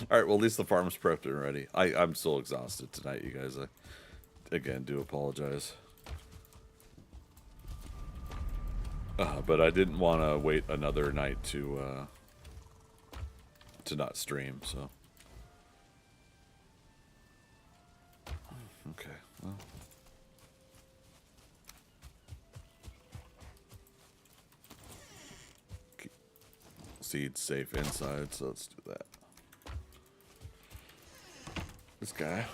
All right, well, at least the farm's prepped and ready. I'm still exhausted tonight, you guys. I, again, do apologize. But I didn't want to wait another night to not stream, so. Okay, well. seeds safe inside, so let's do that. This guy.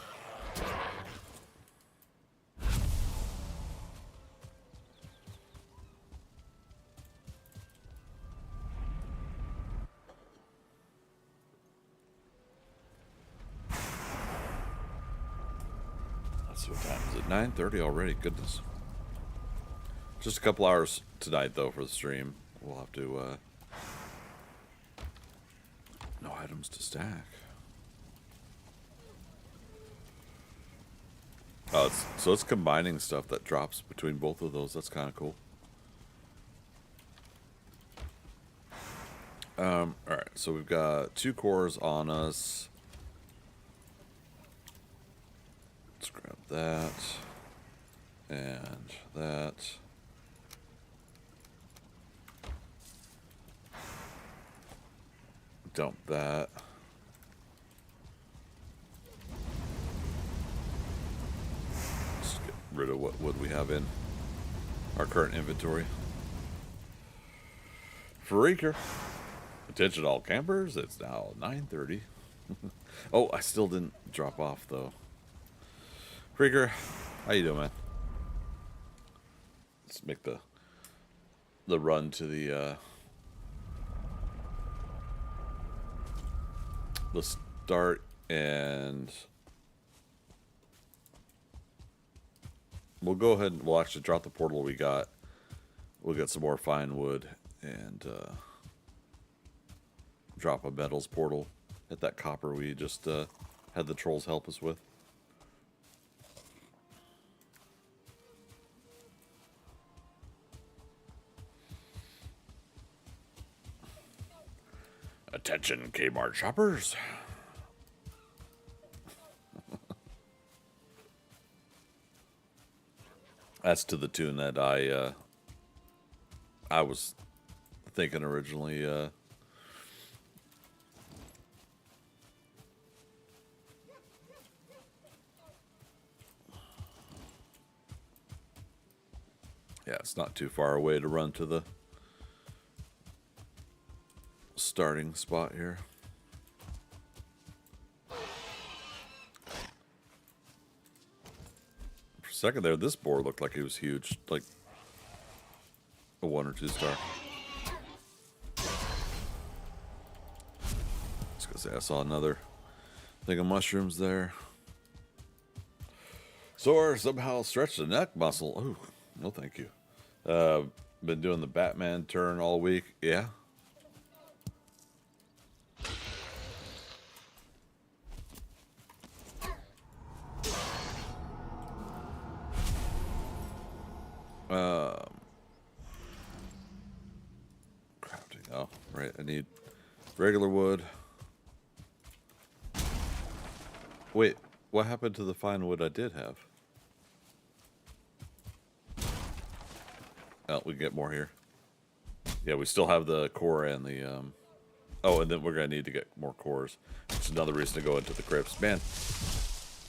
Let's see what time is it. 9:30 already. Goodness. Just a couple hours tonight though for the stream. We'll have to no items to stack. Oh, so it's combining stuff that drops between both of those. That's kind of cool. All right, so we've got 2 cores on us. Let's grab that and that. Dump that. Let's get rid of what wood we have in our current inventory. Freaker. Attention all campers, it's now 9:30. Oh, I still didn't drop off though. Freaker, how you doing, man? Let's make the run to the start, and we'll go ahead and we'll actually drop the portal we got. We'll get some more fine wood and drop a metals portal at that copper we just had the trolls help us with. Attention Kmart shoppers. That's to the tune that I was thinking originally. Yeah, it's not too far away to run to the starting spot here. For a second there, this boar looked like it was huge, like a 1 or 2 star. I was gonna say I saw another thing of mushrooms there. Sore somehow stretched the neck muscle. Ooh, no thank you. Been doing the Batman turn all week. Yeah. Crafting. Oh, right. I need regular wood. Wait, what happened to the fine wood I did have? Oh, we get more here. Yeah, we still have the core and the oh, and then we're gonna need to get more cores. It's another reason to go into the crypts, man.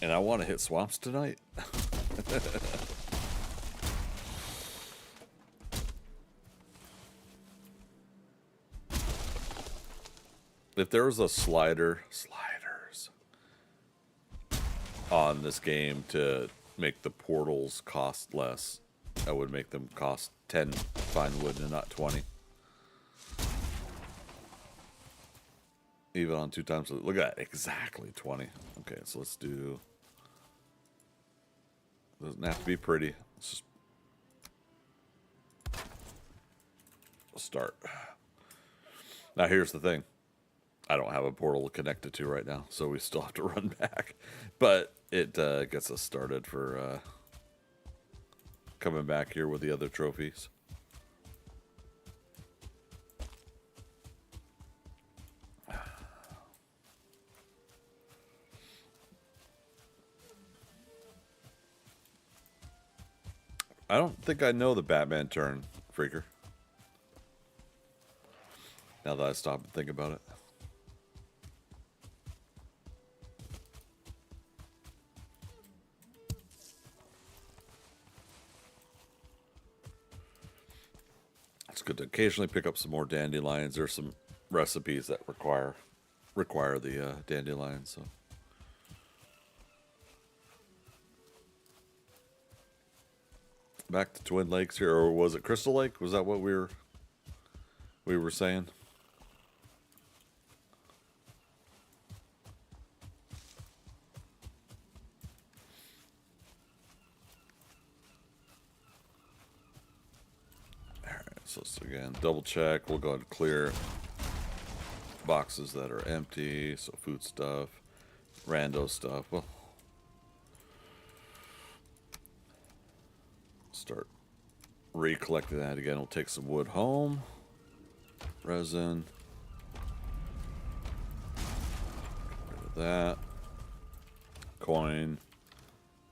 And I want to hit swamps tonight. If there was a sliders on this game to make the portals cost less, I would make them cost 10 fine wood and not 20. Even on 2 times. Look at that, exactly 20. Okay, so let's do. Doesn't have to be pretty. Let's just start. Now here's the thing. I don't have a portal connected to right now, so we still have to run back. But it gets us started for coming back here with the other trophies. I don't think I know the Batman turn, Freaker. Now that I stop and think about it. It's good to occasionally pick up some more dandelions. There's some recipes that require the dandelion. So back to Twin Lakes here, or was it Crystal Lake? Was that what we were saying? So again, double check. We'll go ahead and clear boxes that are empty. So food stuff, rando stuff. Well, start recollecting that again. We'll take some wood home, resin. Get rid of that. Coin,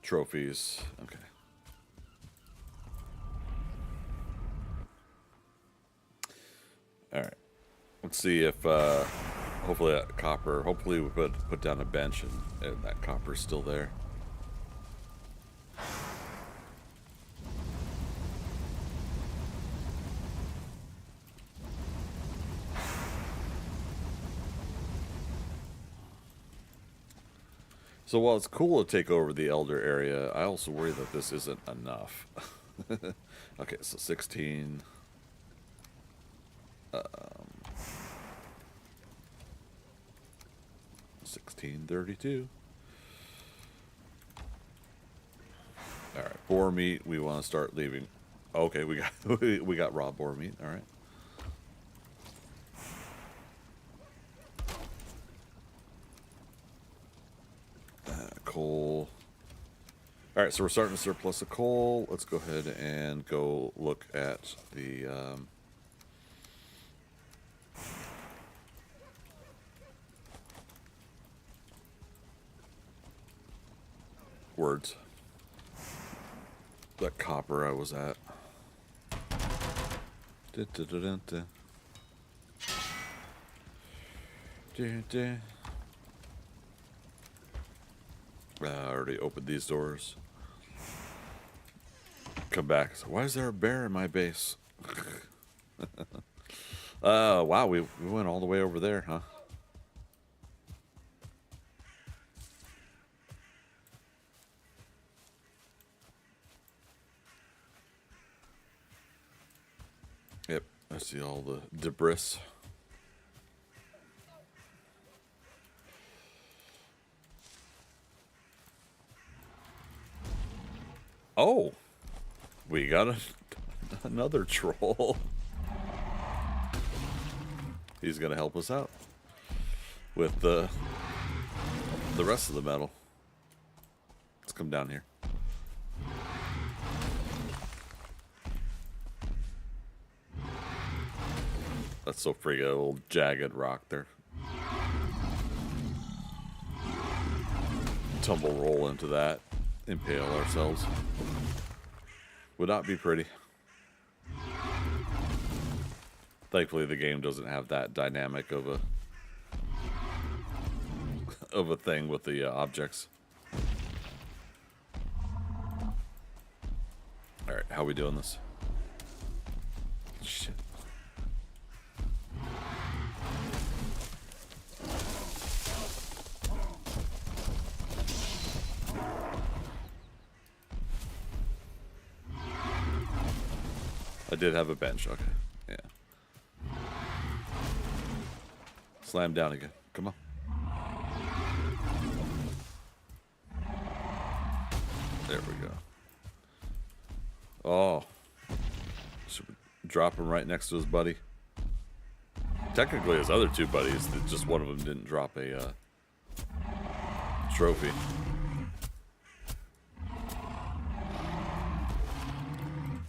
trophies. Okay. All right, let's see if hopefully that copper. Hopefully we put down a bench and that copper's still there. So while it's cool to take over the Elder area, I also worry that this isn't enough. Okay, so 16. 1632. All right, boar meat. We want to start leaving. Okay, we got raw boar meat. All right. Coal. All right, so we're starting to surplus of coal. Let's go ahead and go look at the words. That copper I was at. I already opened these doors. Come back. So why is there a bear in my base? Wow, we went all the way over there, huh? Yep, I see all the debris. Oh, we got another troll. He's gonna help us out with the rest of the metal. Let's come down here. That's so freaking old jagged rock there. Tumble roll into that. Impale ourselves. Would not be pretty. Thankfully the game doesn't have that dynamic of a thing with the objects. Alright, how are we doing this? Shit. I did have a bench, okay. Yeah. Slam down again. Come on. There we go. Oh. Should we drop him right next to his buddy? Technically his other two buddies, just one of them didn't drop a trophy.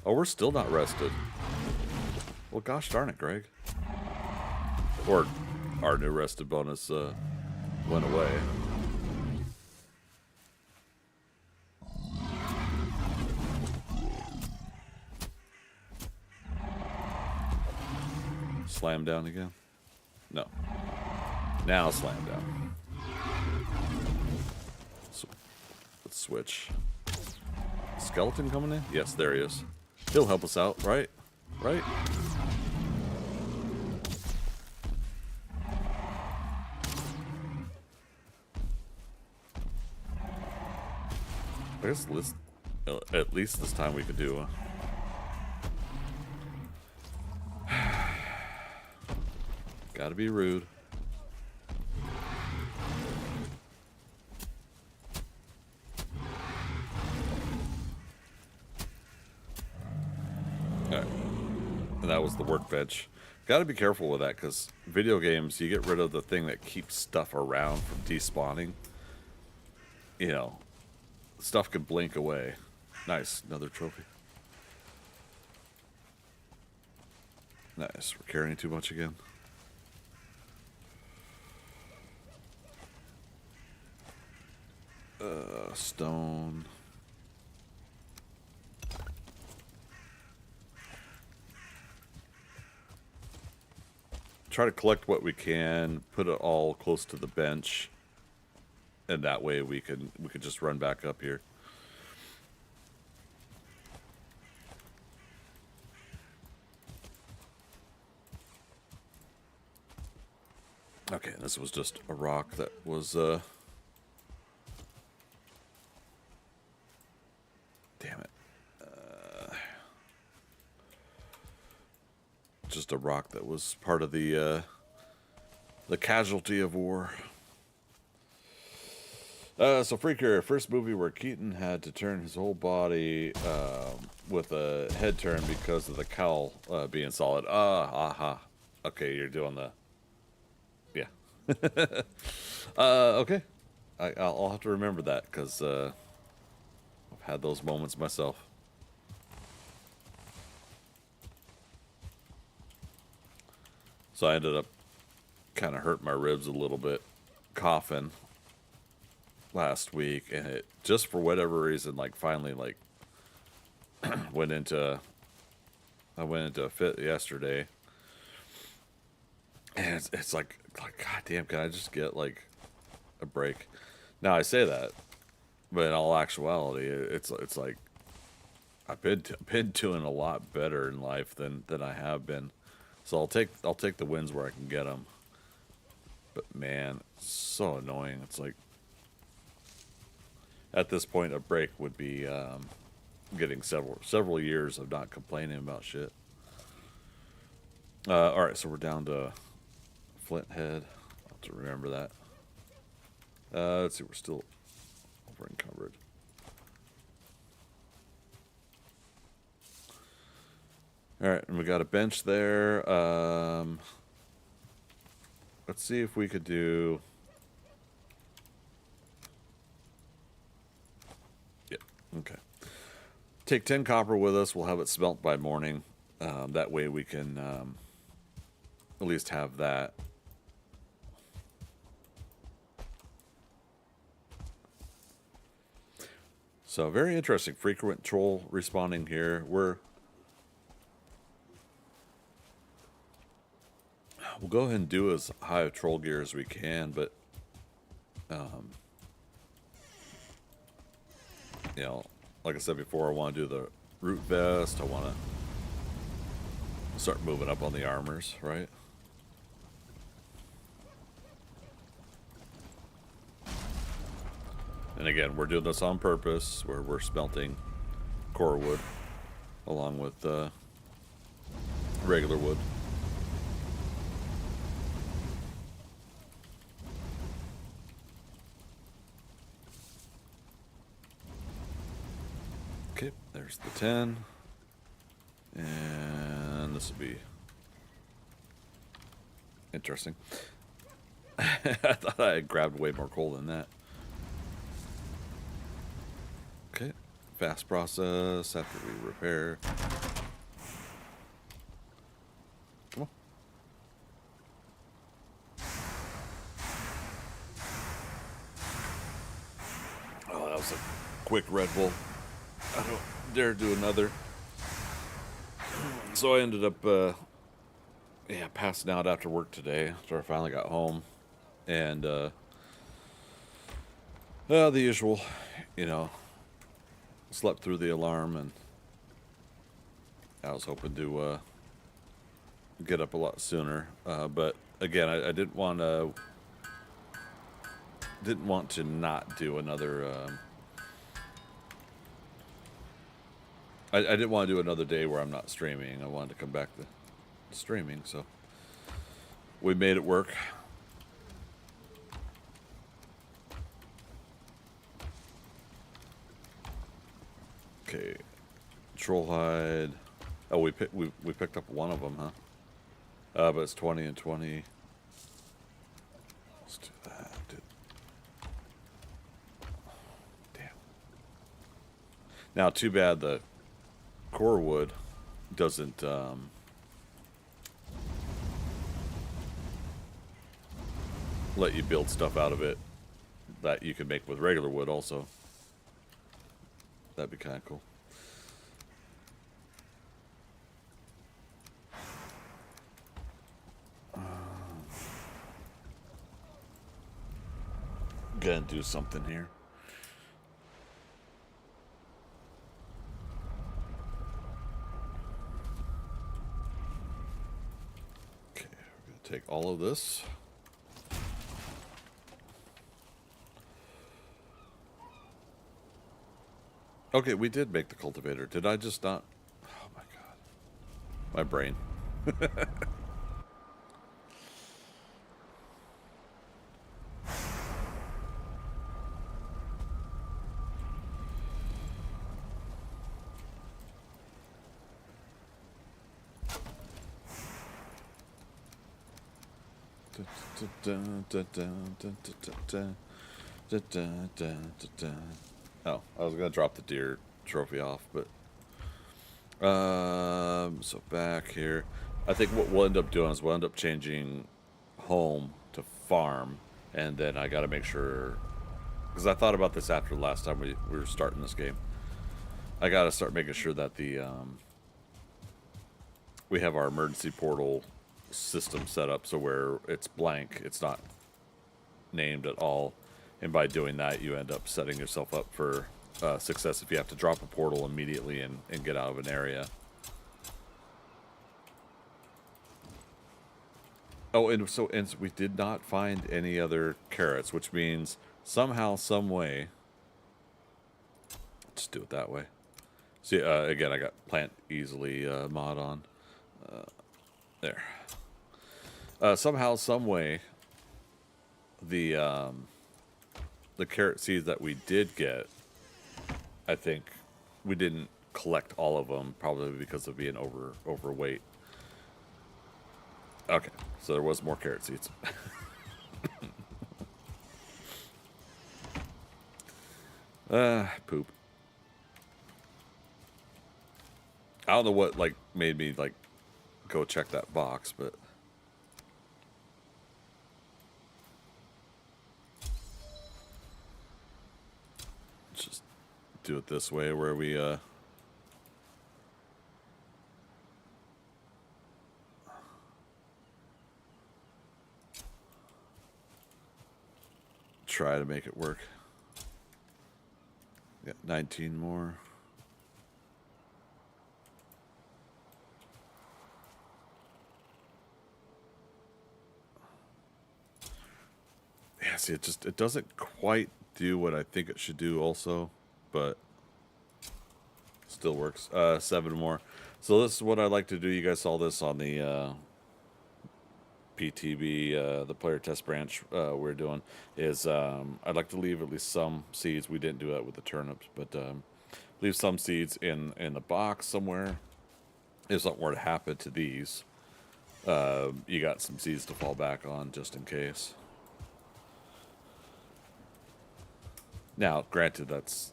Oh, we're still not rested. Well, gosh darn it, Greg. Or our new rested bonus went away. Slam down again? No. Now slam down. So, let's switch. Skeleton coming in? Yes, there he is. He'll help us out, right? Right? I guess at least this time we could do. Gotta be rude. Alright. And that was the workbench. Gotta be careful with that, because video games, you get rid of the thing that keeps stuff around from despawning. You know, stuff could blink away. Nice, another trophy. Nice, we're carrying too much again. Stone. Try to collect what we can, put it all close to the bench, and that way we could just run back up here. Okay, this was just a rock that was damn it. Just a rock that was part of the casualty of war. So Freaker, first movie where Keaton had to turn his whole body with a head turn because of the cowl being solid. Aha. Okay, you're doing the... Yeah. Okay. I'll have to remember that, because I've had those moments myself. So I ended up kind of hurting my ribs a little bit, coughing last week, and it just for whatever reason, like finally, like I went into a fit yesterday, and it's like God damn, can I just get like a break? Now I say that, but in all actuality, it's like I've been doing a lot better in life than I have been. So I'll take the wins where I can get them. But man, it's so annoying. It's like at this point, a break would be getting several years of not complaining about shit. All right, so we're down to Flint Head. I'll have to remember that. Let's see, we're still over encumbered. All right, and we got a bench there. Let's see if we could do... Yeah, okay. Take 10 copper with us. We'll have it smelt by morning. That way we can at least have that. So, very interesting. Frequent troll respawning here. We'll go ahead and do as high of troll gear as we can, but you know, like I said before, I want to do the root vest. I want to start moving up on the armors, right? And again, we're doing this on purpose, where we're smelting core wood along with regular wood. Okay, there's the 10. And this will be interesting. I thought I had grabbed way more coal than that. Okay, fast process after we repair. Come on. Oh, that was a quick Red Bull. I don't dare do another. So I ended up, passing out after work today after I finally got home. And, the usual, you know, slept through the alarm, and I was hoping to get up a lot sooner. But again, I didn't want to not do another I didn't want to do another day where I'm not streaming. I wanted to come back to streaming, so we made it work. Okay, troll hide. Oh, we picked up one of them, huh? But it's 20 and 20. Let's do that. Damn. Now, too bad the core wood doesn't let you build stuff out of it that you can make with regular wood also. That'd be kind of cool. Gonna do something here. Okay, we're gonna take all of this. Okay, we did make the cultivator. Did I just not? Oh my god. My brain. Oh, I was gonna drop the deer trophy off, but so back here, I think what we'll end up doing is we'll end up changing home to farm, and then I got to make sure, because I thought about this after the last time we were starting this game. I got to start making sure that the we have our emergency portal system set up so where it's blank, it's not named at all, and by doing that you end up setting yourself up for success if you have to drop a portal immediately and get out of an area. Oh, and so we did not find any other carrots, which means somehow, some way, let's do it that way. See, again, I got PlantEasily mod on. There. Somehow, some way, the carrot seeds that we did get, I think we didn't collect all of them, probably because of being overweight. Okay, so there was more carrot seeds. Poop. I don't know what made me go check that box, but let's just do it this way where we try to make it work. Got 19 more. Yeah, see, it doesn't quite do what I think it should do also, but still works. 7 more. So this is what I like to do. You guys saw this on the PTB, the player test branch we're doing, is I'd like to leave at least some seeds. We didn't do that with the turnips, but leave some seeds in the box somewhere. If something were to happen to these, you got some seeds to fall back on just in case. Now, granted, that's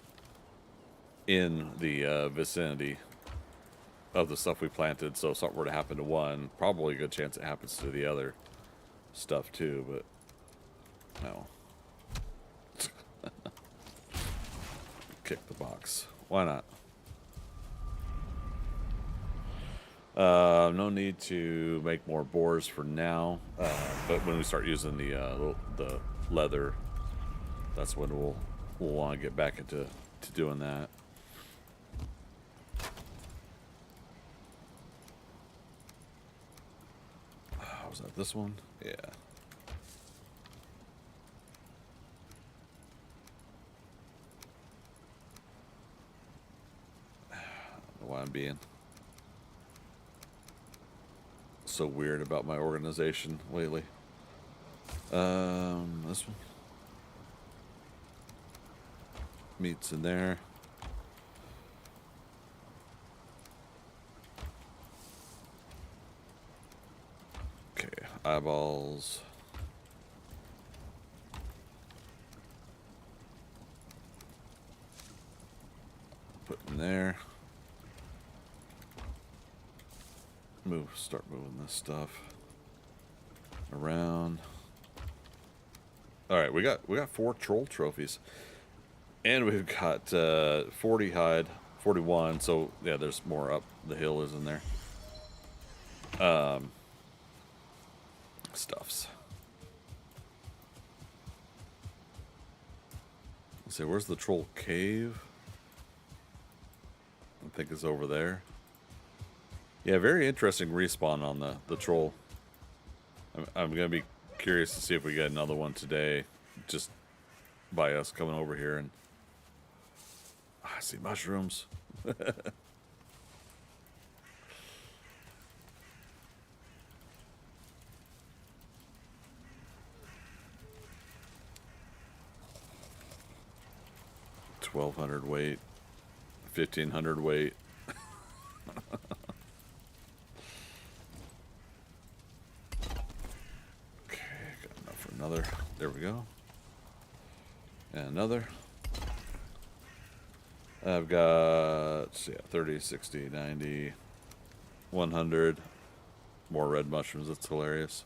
in the vicinity of the stuff we planted, so if something were to happen to one, probably a good chance it happens to the other stuff too, but no. Kick the box. Why not? No need to make more boars for now, but when we start using the leather, that's when we'll want to get back into doing that. Was that this one? Yeah. I don't know why why I'm being so weird about my organization lately. This one. Meat's in there. Okay, eyeballs. Put in there. Start moving this stuff around. All right, we got 4 troll trophies, and we've got 40 hide, 41. So yeah, there's more up the hill, isn't there? Stuffs. Let's see, where's the troll cave? I think it's over there. Yeah, very interesting respawn on the troll. I'm gonna be curious to see if we get another one today, just by us coming over here. And I see mushrooms. $1,200 weight, 1,500 weight. Another. There we go. And another. I've got, yeah, 30, 60, 90, 100. More red mushrooms. That's hilarious.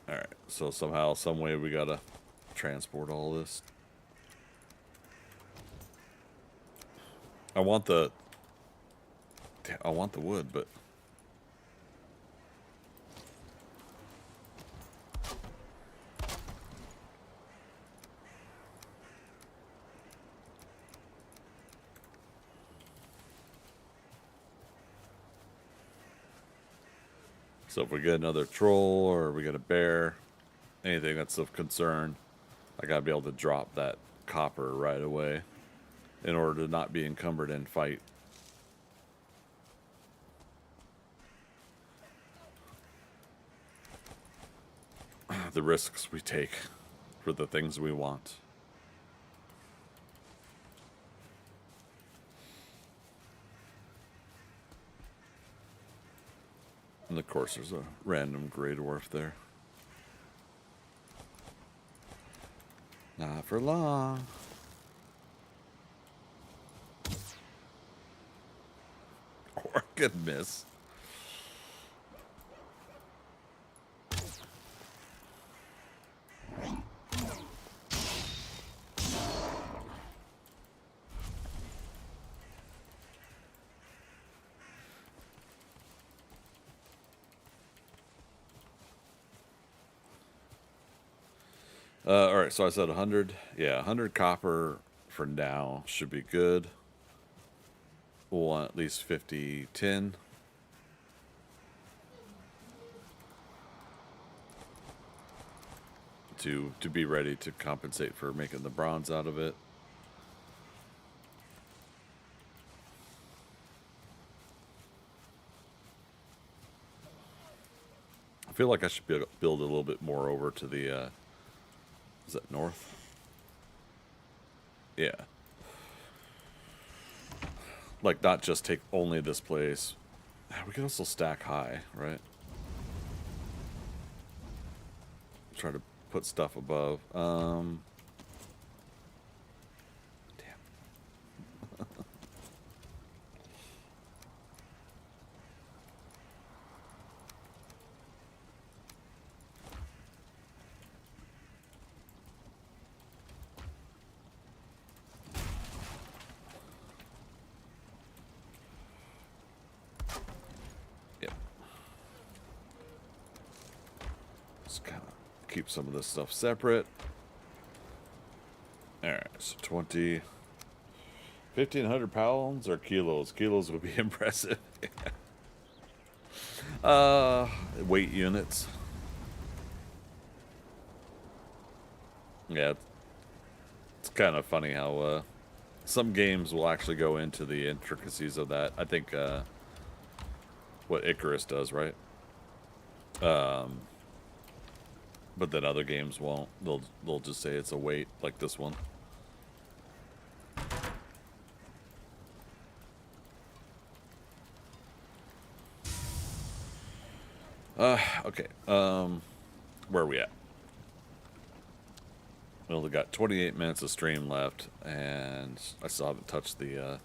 Alright, so somehow, some way we gotta transport all this. I want the wood, but so if we get another troll or we get a bear, anything that's of concern, I gotta be able to drop that copper right away in order to not be encumbered in fight. The risks we take for the things we want. And of course there's a random gray dwarf there. Not for long. Or good miss. Alright, so I said 100. Yeah, 100 copper for now should be good. We'll want at least 50 tin. To be ready to compensate for making the bronze out of it. I feel like I should build a little bit more over to the, is that north? Yeah. Like, not just take only this place. We can also stack high, right? Try to put stuff above. Damn. Keep some of this stuff separate. Alright, so 20. 1,500 pounds or kilos? Kilos would be impressive. Weight units. Yeah, it's kind of funny how some games will actually go into the intricacies of that. I think what Icarus does, right? But then other games won't. They'll just say it's a wait, like this one. Okay. Where are we at? We only got 28 minutes of stream left, and I still haven't touched the.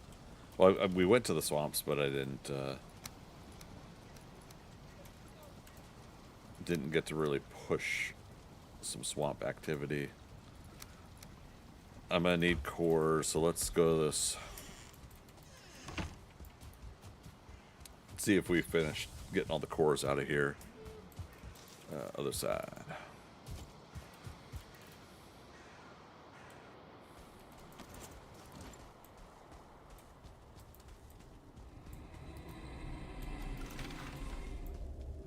Well, we went to the swamps, but I didn't get to really push some swamp activity. I'm gonna need cores, so let's go to this. See if we finished getting all the cores out of here. Other side.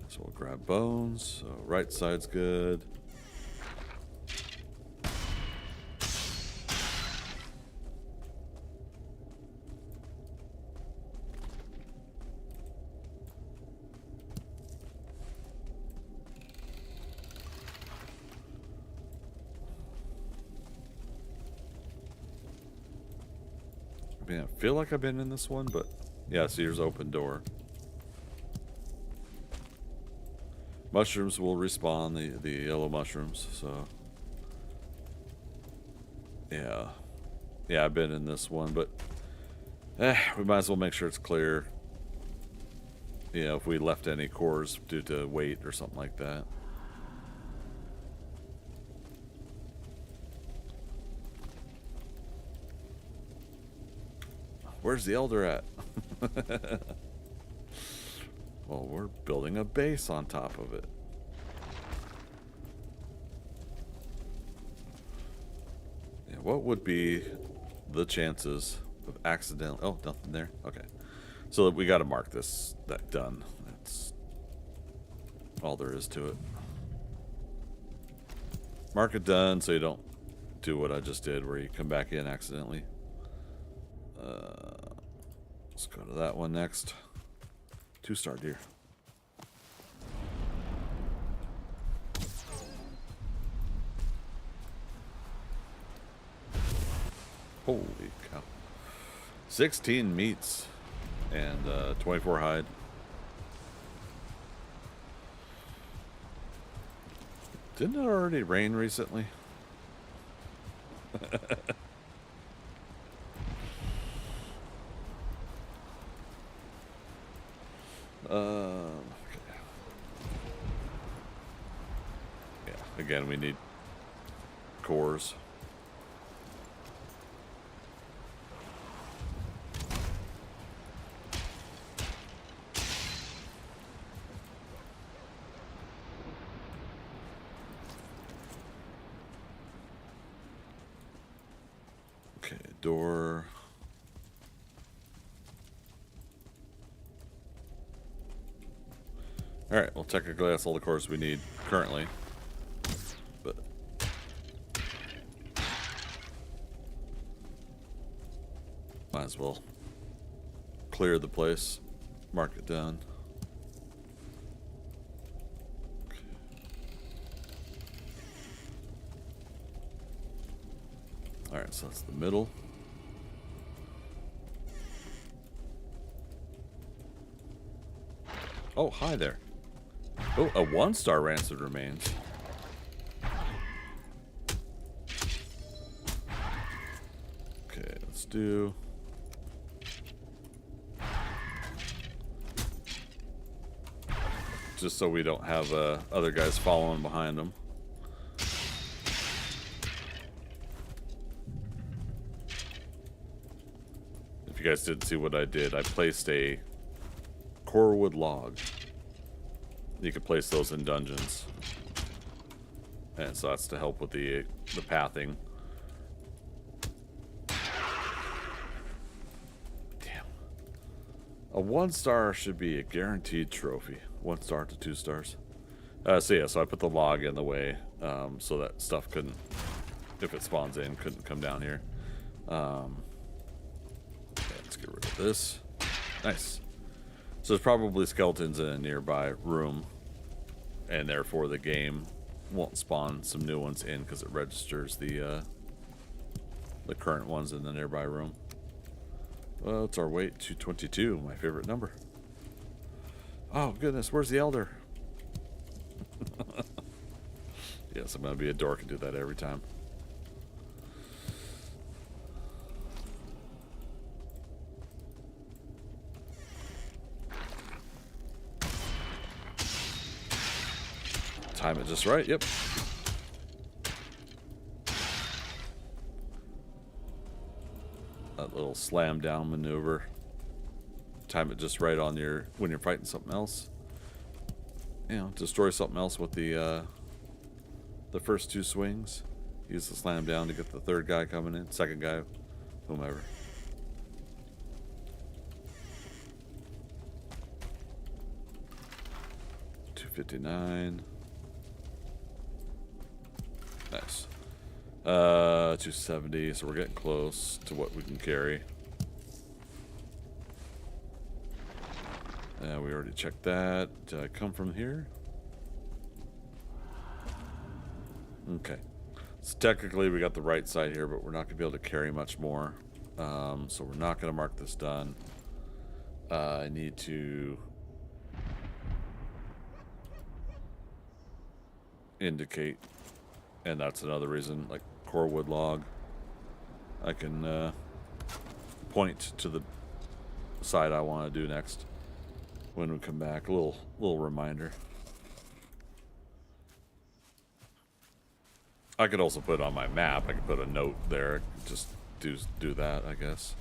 So we'll grab bones. So right side's good. I mean, I feel like I've been in this one, but yeah, see, here's open door. Mushrooms will respawn, the yellow mushrooms, so yeah. Yeah, I've been in this one, but we might as well make sure it's clear. You know, if we left any cores due to weight or something like that. Where's the elder at? Well, we're building a base on top of it. Yeah, what would be the chances of accidental? Oh, nothing there. Okay, so we got to mark that done. That's all there is to it. Mark it done so you don't do what I just did, where you come back in accidentally. Let's go to that one next. 2-star deer. Holy cow. 16 meats and 24 hide. Didn't it already rain recently? Okay. Yeah, again, we need cores. Okay, door. Alright, well, technically that's all the cores we need currently. But might as well clear the place, mark it down. Okay. Alright, so that's the middle. Oh, hi there. Oh, a 1-star rancid remains. Okay, let's do... just so we don't have other guys following behind them. If you guys didn't see what I did, I placed a corewood log. You can place those in dungeons, and so that's to help with the pathing. Damn, a 1-star should be a guaranteed trophy. 1 star to 2 stars. So yeah, so I put the log in the way, so that stuff couldn't, if it spawns in, couldn't come down here. rid of this. Nice. So there's probably skeletons in a nearby room, and therefore the game won't spawn some new ones in because it registers the current ones in the nearby room. Well, it's our weight, 222, my favorite number. Oh goodness, where's the elder? Yes, I'm gonna be a dork and do that every time. Time it just right, yep. That little slam down maneuver. Time it just right on your when you're fighting something else. You know, destroy something else with the first two swings. Use the slam down to get the third guy coming in, second guy, whomever. $259. Nice. 270, so we're getting close to what we can carry. We already checked that. Did I come from here? Okay. So technically we got the right side here, but we're not going to be able to carry much more. So we're not going to mark this done. I need to indicate, and that's another reason, like core wood log. I can point to the side I want to do next when we come back. A little reminder. I could also put it on my map. I could put a note there. Just do that, I guess.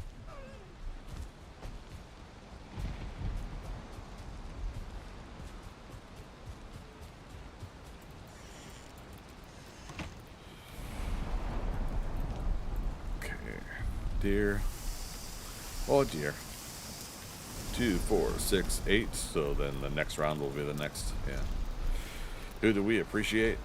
Okay. Deer. Oh dear. 2, 4, 6, 8. So then the next round will be the next. Yeah. Who do we appreciate?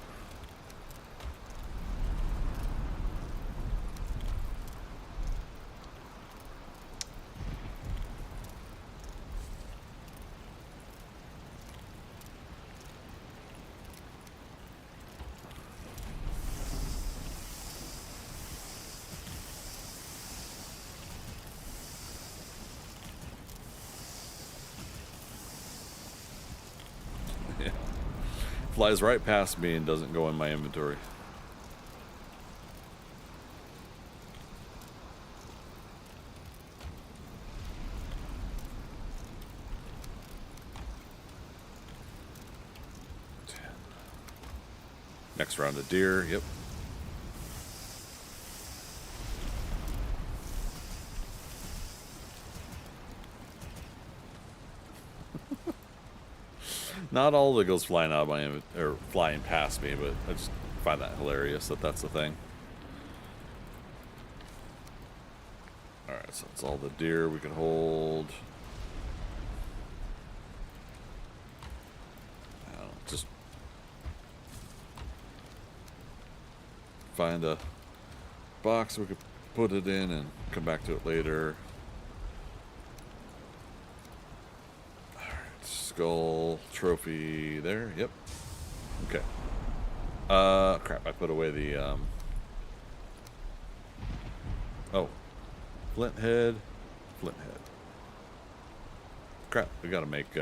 Flies right past me and doesn't go in my inventory. Next round of deer, yep. Not all that goes flying out of my or flying past me, but I just find that hilarious that that's the thing. All right, so that's all the deer we can hold. I don't know, just find a box we could put it in and come back to it later. Skull trophy there. Yep. Okay. Crap. I put away the oh, flint head. Crap. We gotta make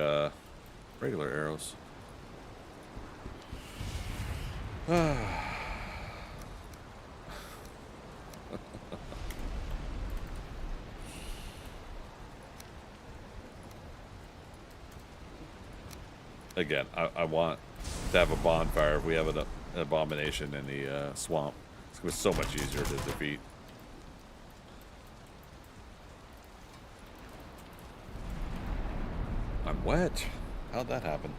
regular arrows. Again, I want to have a bonfire. If we have an abomination in the swamp, it's going to be so much easier to defeat. I'm wet. How'd that happen?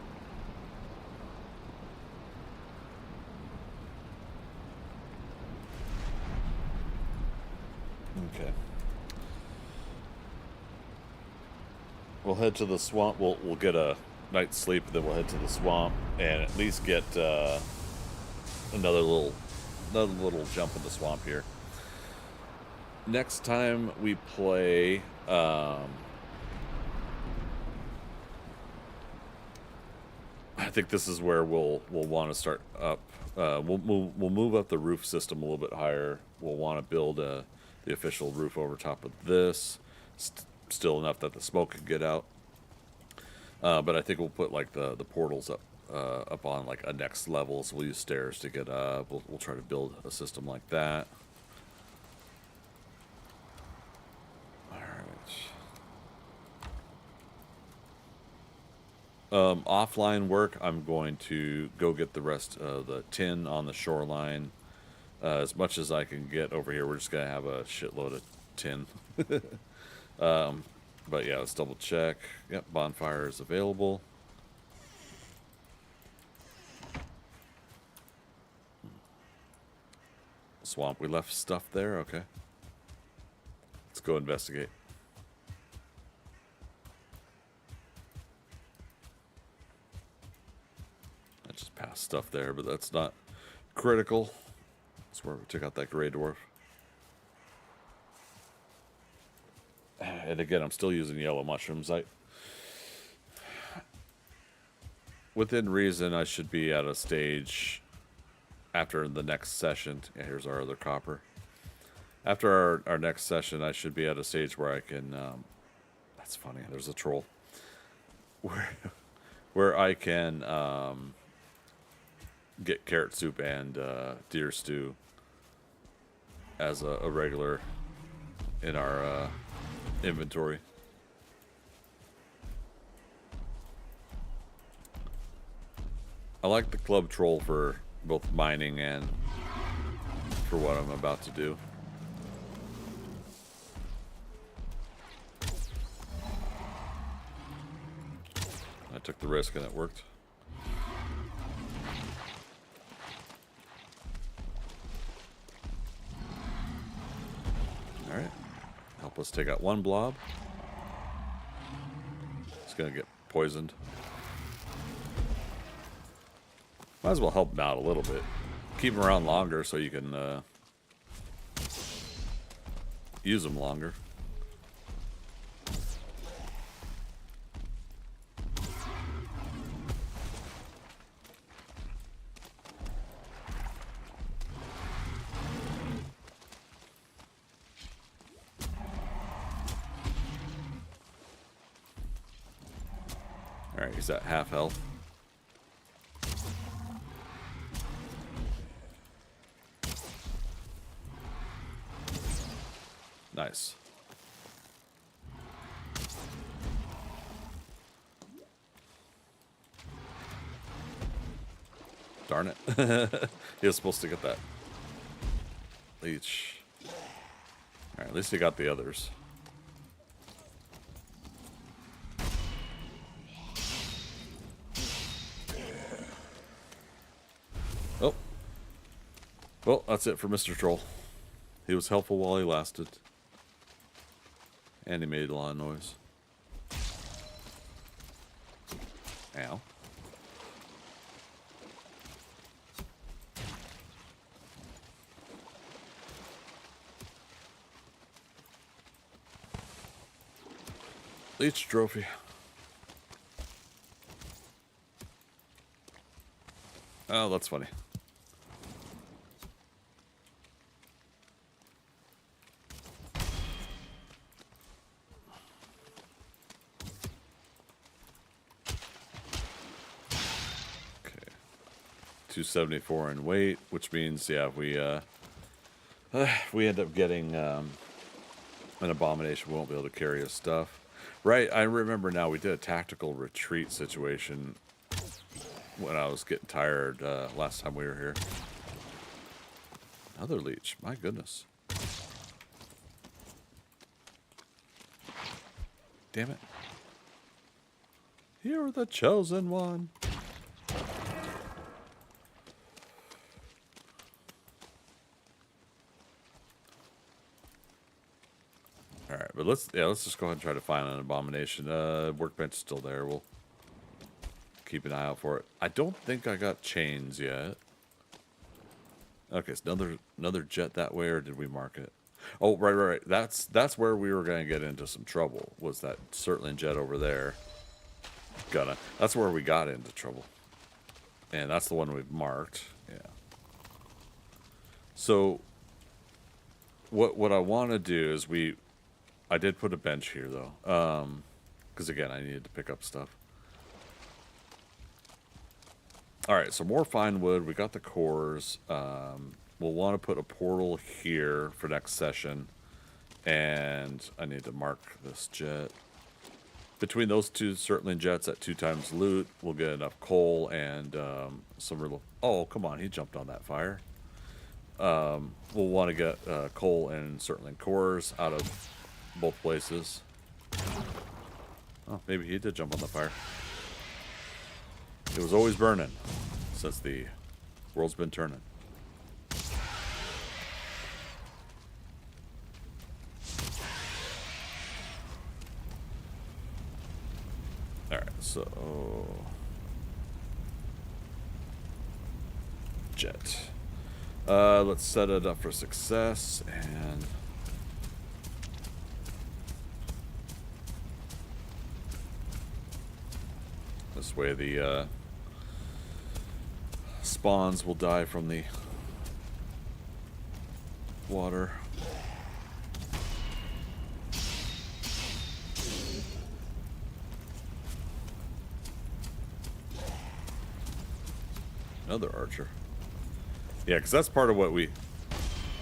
Okay. We'll head to the swamp. We'll get a night's sleep, then we'll head to the swamp and at least get another little jump in the swamp here. next time we play, I think this is where we'll want to start up. We'll move up the roof system a little bit higher. We'll want to build the official roof over top of this, still enough that the smoke can get out. But I think we'll put like the portals up on like a next level, so we'll use stairs to get up. We'll try to build a system like that. Offline work, I'm going to go get the rest of the tin on the shoreline. As much as I can get over here, we're just going to have a shitload of tin. But yeah, let's double check. Yep, bonfire is available. Swamp, we left stuff there? Okay. Let's go investigate. I just passed stuff there, but that's not critical. That's where we took out that gray dwarf. And again, I'm still using yellow mushrooms. Within reason, I should be at a stage after the next session. Yeah, here's our other copper. After our next session, I should be at a stage where I can... that's funny. There's a troll. Where I can get carrot soup and deer stew as a regular in our inventory. I like the club troll for both mining and for what I'm about to do. I took the risk and it worked. Alright. Help us take out one blob. It's gonna get poisoned. Might as well help him out a little bit. Keep him around longer so you can use him longer. Alright, he's at half health. Nice. Darn it. He was supposed to get that leech. Alright, at least he got the others. Oh. Well, that's it for Mr. Troll. He was helpful while he lasted. And he made a lot of noise. Ow. Leech trophy. Oh, that's funny. Okay. 274 in weight, which means, yeah, we end up getting an abomination, we won't be able to carry his stuff. Right, I remember now, we did a tactical retreat situation when I was getting tired last time we were here. Another leech, my goodness. Damn it. You're the chosen one. Alright, but let's just go ahead and try to find an abomination. Workbench is still there. We'll keep an eye out for it. I don't think I got chains yet. Okay, it's another jet that way, or did we mark it? Oh, right. That's where we were gonna get into some trouble. Was that Surtling jet over there? That's where we got into trouble, and that's the one we've marked. Yeah. So, what I want to do is I did put a bench here though, because again I needed to pick up stuff. All right, so more fine wood. We got the cores. We'll want to put a portal here for next session. And I need to mark this jet. Between those two Surtling jets at 2 times loot, we'll get enough coal and some real... Oh, come on, he jumped on that fire. We'll want to get coal and Surtling cores out of both places. Oh, maybe he did jump on the fire. It was always burning since the world's been turning. Alright, so... Jet. Let's set it up for success, and... This way the spawns will die from the water. Another archer. Yeah, because that's part of what we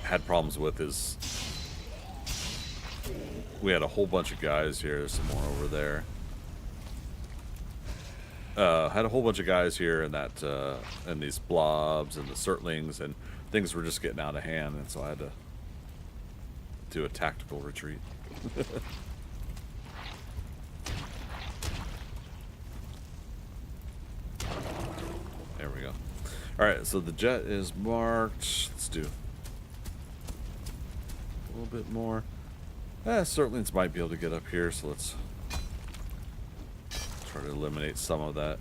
had problems with is we had a whole bunch of guys here. There's some more over there. Had a whole bunch of guys here and that and these blobs and the Surtlings, and things were just getting out of hand, and so I had to do a tactical retreat. There we go. Alright, so the jet is marked. Let's do a little bit more. Surtlings might be able to get up here, so let's try to eliminate some of that.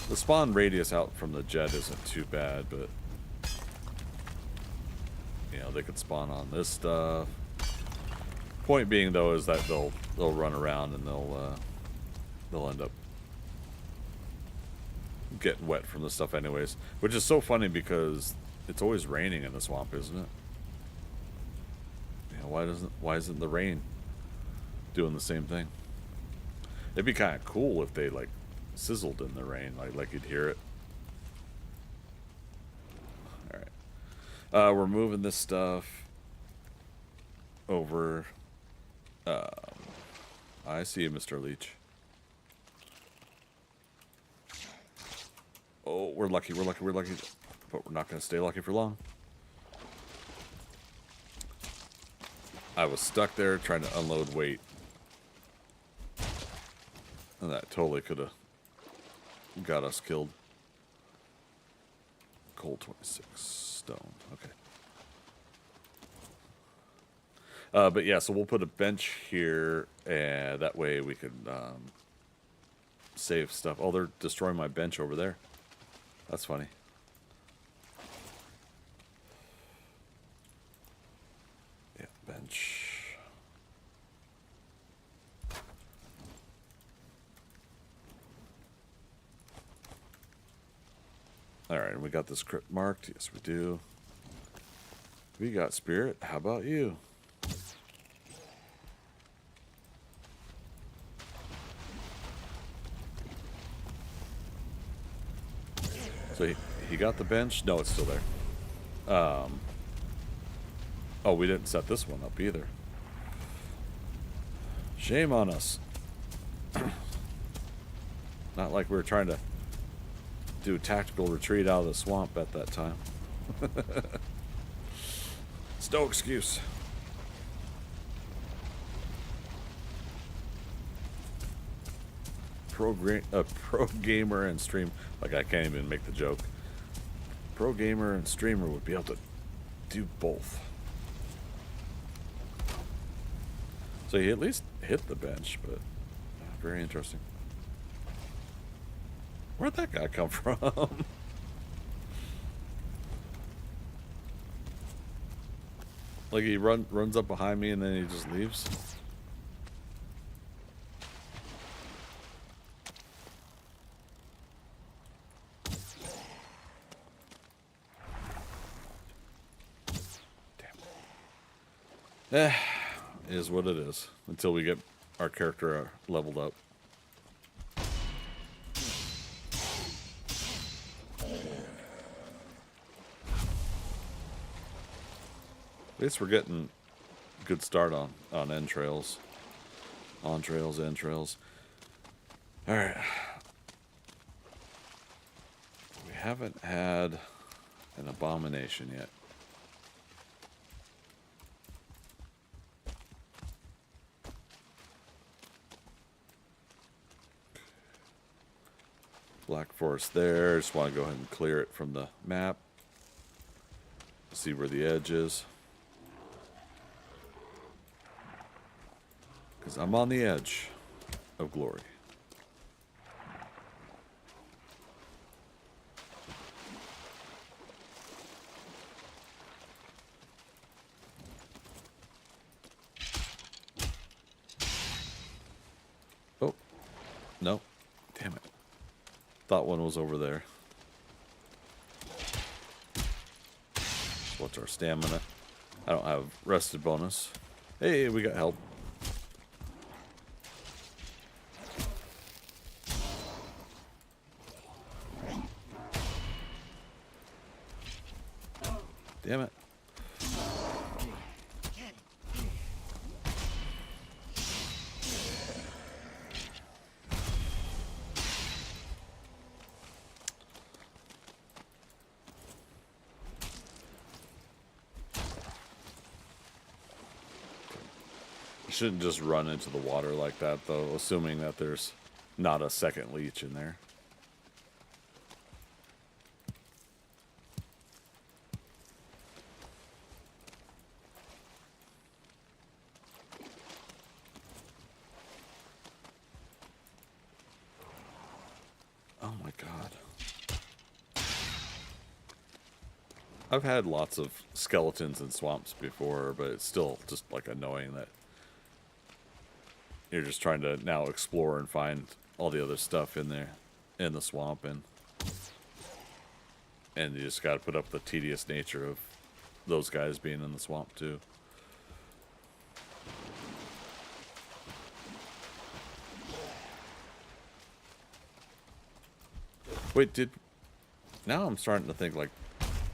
The spawn radius out from the jet isn't too bad, but you know, they could spawn on this stuff. Point being though is that they'll run around and they'll end up getting wet from the stuff anyways, which is so funny because it's always raining in the swamp, isn't it? You know, why isn't the rain doing the same thing? It'd be kind of cool if they like sizzled in the rain, like you'd hear it. All right, we're moving this stuff over. I see you, Mr. Leech. Oh, we're lucky, but we're not going to stay lucky for long. I was stuck there trying to unload weight. And that totally could have got us killed. Coal 26, stone, okay. But yeah, so we'll put a bench here, and that way we can save stuff. Oh, they're destroying my bench over there. That's funny. Yeah, bench. Alright, and we got this crypt marked. Yes, we do. We got spirit. How about you? So he got the bench? No, it's still there. Oh, we didn't set this one up either. Shame on us. Not like we were trying to do a tactical retreat out of the swamp at that time. It's no excuse. Pro gamer and stream. Like, I can't even make the joke. Pro gamer and streamer would be able to do both. So he at least hit the bench, but very interesting. Where'd that guy come from? Like he runs up behind me and then he just leaves. Damn. Is what it is until we get our character leveled up. At least we're getting a good start on entrails. Entrails, entrails. Alright. We haven't had an abomination yet. Black forest there. Just want to go ahead and clear it from the map. See where the edge is. Because I'm on the edge of glory. Oh, no. Damn it. Thought one was over there. What's our stamina? I don't have rested bonus. Hey, we got help. Damn it. Shouldn't just run into the water like that, though, assuming that there's not a second leech in there. Oh my god. I've had lots of skeletons in swamps before, but it's still just like annoying that you're just trying to now explore and find all the other stuff in there, in the swamp, and you just got to put up the tedious nature of those guys being in the swamp too. Wait, now I'm starting to think like,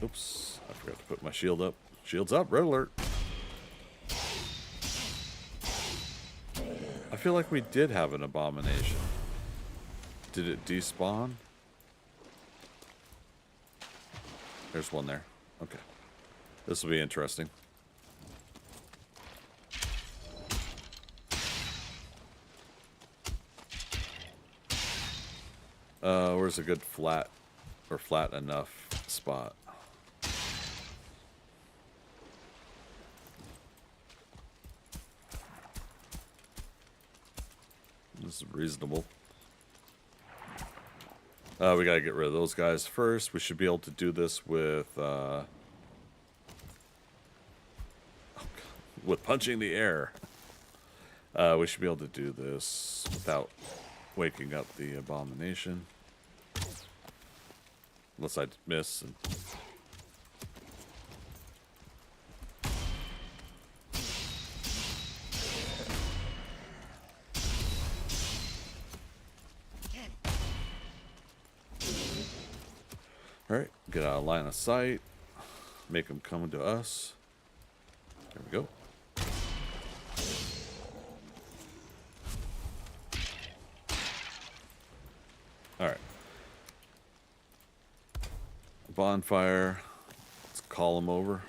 oops, I forgot to put my shield up. Shield's up, red alert. I feel like we did have an abomination. Did it despawn? There's one there. Okay. This will be interesting. Where's a good flat or flat enough spot? This is reasonable. We gotta get rid of those guys first. We should be able to do this with punching the air. We should be able to do this without waking up the abomination. Unless I miss. Alright, get out of line of sight. Make them come to us. There we go. Alright. Bonfire. Let's call them over.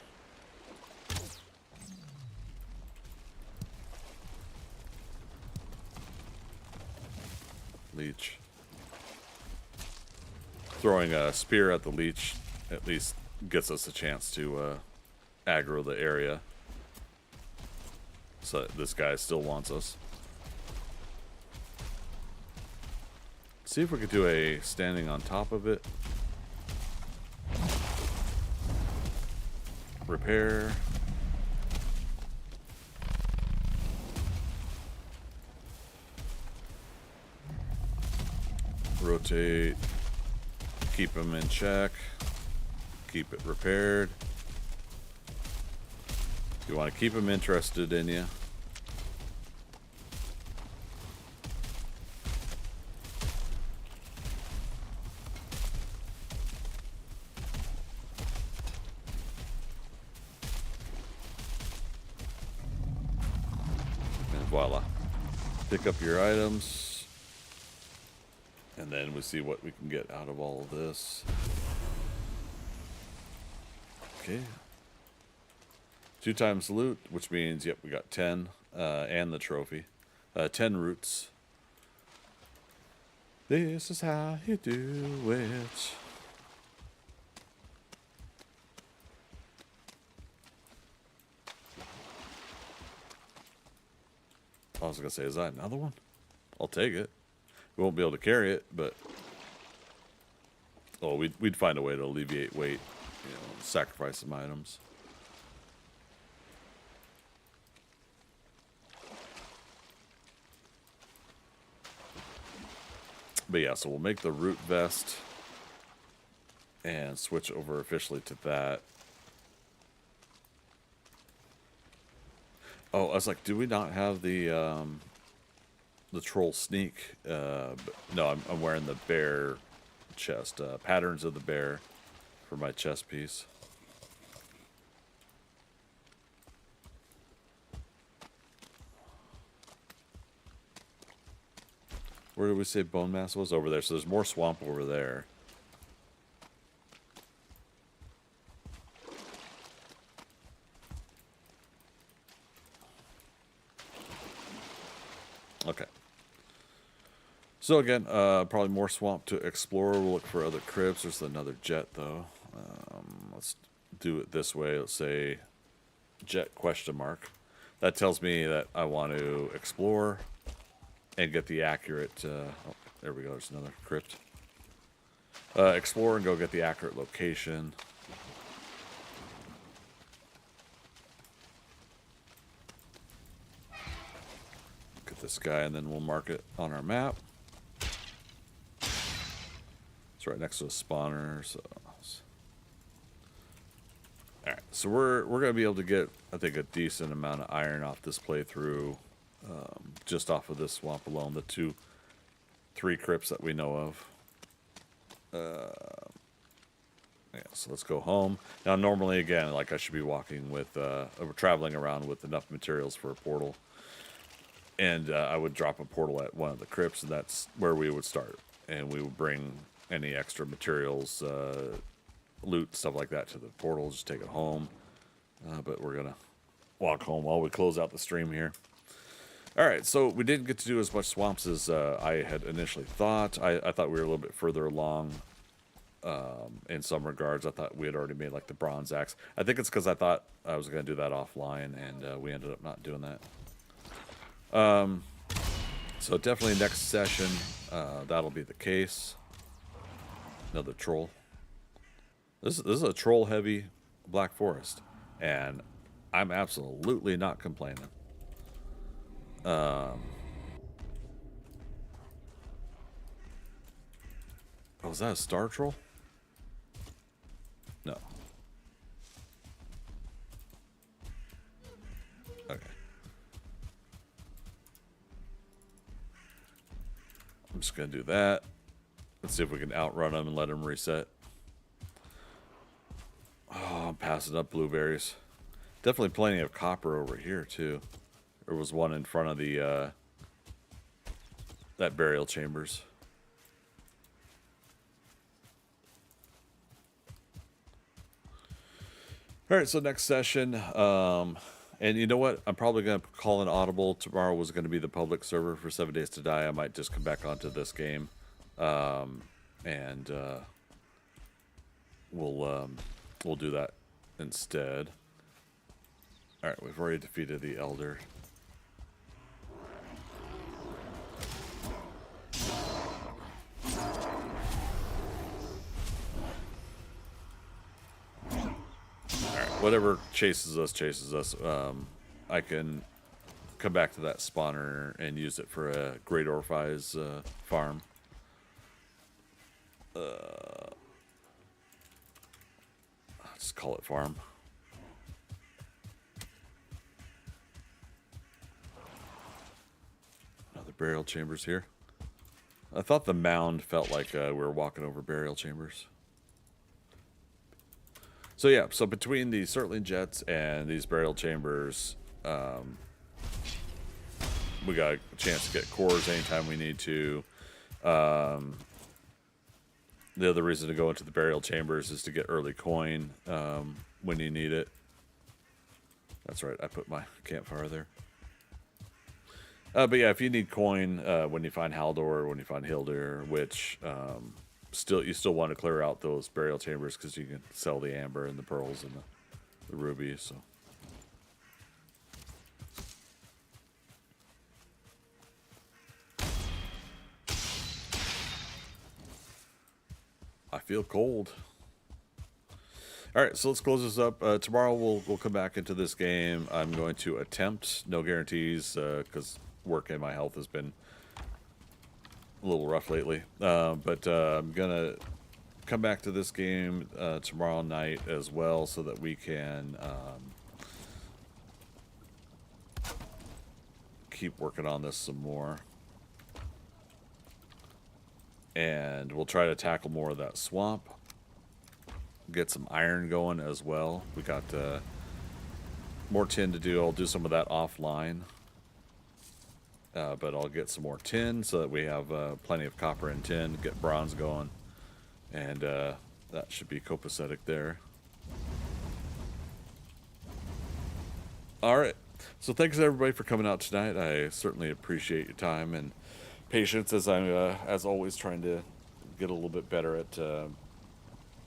Leech. Throwing a spear at the leech at least gets us a chance to aggro the area. So this guy still wants us. See if we could do a standing on top of it. Repair. rotate, keep them in check, keep it repaired. You want to keep them interested in you. And voila. Pick up your items. And then we see what we can get out of all of this. Okay. 2 times loot, which means, yep, we got 10, and the trophy. 10 roots. This is how you do it. I was gonna say, is that another one? I'll take it. We won't be able to carry it, but oh, we'd find a way to alleviate weight, you know, sacrifice some items. But yeah, so we'll make the root vest and switch over officially to that. Oh, I was like, do we not have the troll sneak? But no, I'm wearing the bear chest. Patterns of the bear for my chest piece. Where did we say Bonemass was? Over there. So there's more swamp over there. Okay. So again, probably more swamp to explore. We'll look for other crypts. There's another jet though. Let's do it this way. Let's say jet ? That tells me that I want to explore and get the accurate, oh, there we go, there's another crypt. Explore and go get the accurate location. Get this guy and then we'll mark it on our map. It's right next to the spawner, so. Alright, so we're gonna be able to get, I think, a decent amount of iron off this playthrough. Just off of this swamp alone, the 3 crypts that we know of. Yeah, so let's go home. Now, normally, again, like I should be walking with, traveling around with enough materials for a portal. And I would drop a portal at one of the crypts, and that's where we would start. And we would bring any extra materials, loot, stuff like that to the portal, just take it home. But we're going to walk home while we close out the stream here. Alright, so we didn't get to do as much swamps as I had initially thought. I thought we were a little bit further along in some regards. I thought we had already made like the bronze axe. I think it's because I thought I was going to do that offline, and we ended up not doing that. So definitely next session, that'll be the case. Another troll. This is a troll-heavy Black Forest, and I'm absolutely not complaining. Oh, is that a star troll? No. Okay. I'm just going to do that. Let's see if we can outrun him and let him reset. Oh, I'm passing up blueberries. Definitely plenty of copper over here, too. There was one in front of the, that burial chambers. Alright, so next session, and you know what? I'm probably going to call an audible. Tomorrow was going to be the public server for 7 Days to Die. I might just come back onto this game, and we'll do that instead. Alright, we've already defeated the Elder. Whatever chases us. I can come back to that spawner and use it for a Great Orphize farm. Just call it farm. Another burial chambers here. I thought the mound felt like we were walking over burial chambers. So yeah, so between the Surtling jets and these burial chambers, we got a chance to get cores anytime we need to. The other reason to go into the burial chambers is to get early coin when you need it. That's right, I put my campfire there. But yeah, if you need coin when you find Haldor, when you find Hildir, which you still want to clear out those burial chambers because you can sell the amber and the pearls and the rubies. So. I feel cold. All right, so let's close this up. Tomorrow we'll come back into this game. I'm going to attempt, no guarantees, because work and my health has been a little rough lately. But I'm gonna come back to this game tomorrow night as well, so that we can keep working on this some more. And we'll try to tackle more of that swamp. Get some iron going as well. We got more tin to do. I'll do some of that offline. But I'll get some more tin so that we have plenty of copper and tin. Get bronze going. And that should be copacetic there. Alright. So thanks everybody for coming out tonight. I certainly appreciate your time and patience as I'm, as always, trying to get a little bit better at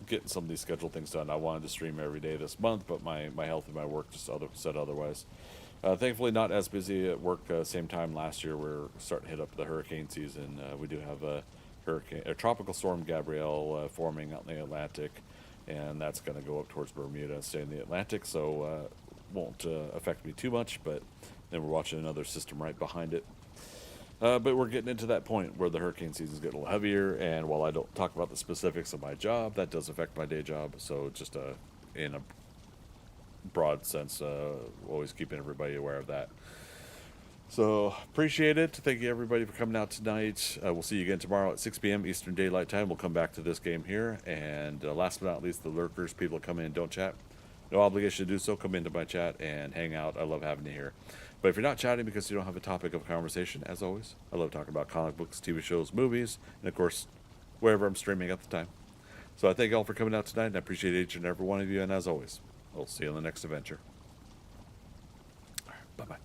getting some of these scheduled things done. I wanted to stream every day this month, but my health and my work just said otherwise. Thankfully, not as busy at work. Same time last year, we're starting to hit up the hurricane season. We do have a tropical storm Gabrielle forming out in the Atlantic, and that's going to go up towards Bermuda and stay in the Atlantic, so won't affect me too much. But then we're watching another system right behind it. But we're getting into that point where the hurricane season's getting a little heavier, and while I don't talk about the specifics of my job, that does affect my day job. So just in a broad sense, always keeping everybody aware of that. So appreciate it. Thank you everybody for coming out tonight. We'll see you again tomorrow at 6 p.m. Eastern Daylight Time. We'll come back to this game here. And last but not least, the lurkers, people come in and don't chat. No obligation to do so. Come into my chat and hang out. I love having you here. But if you're not chatting because you don't have a topic of conversation, as always, I love talking about comic books, TV shows, movies, and of course, wherever I'm streaming at the time. So I thank you all for coming out tonight, and I appreciate each and every one of you. And as always, I'll see you on the next adventure. All right, bye-bye.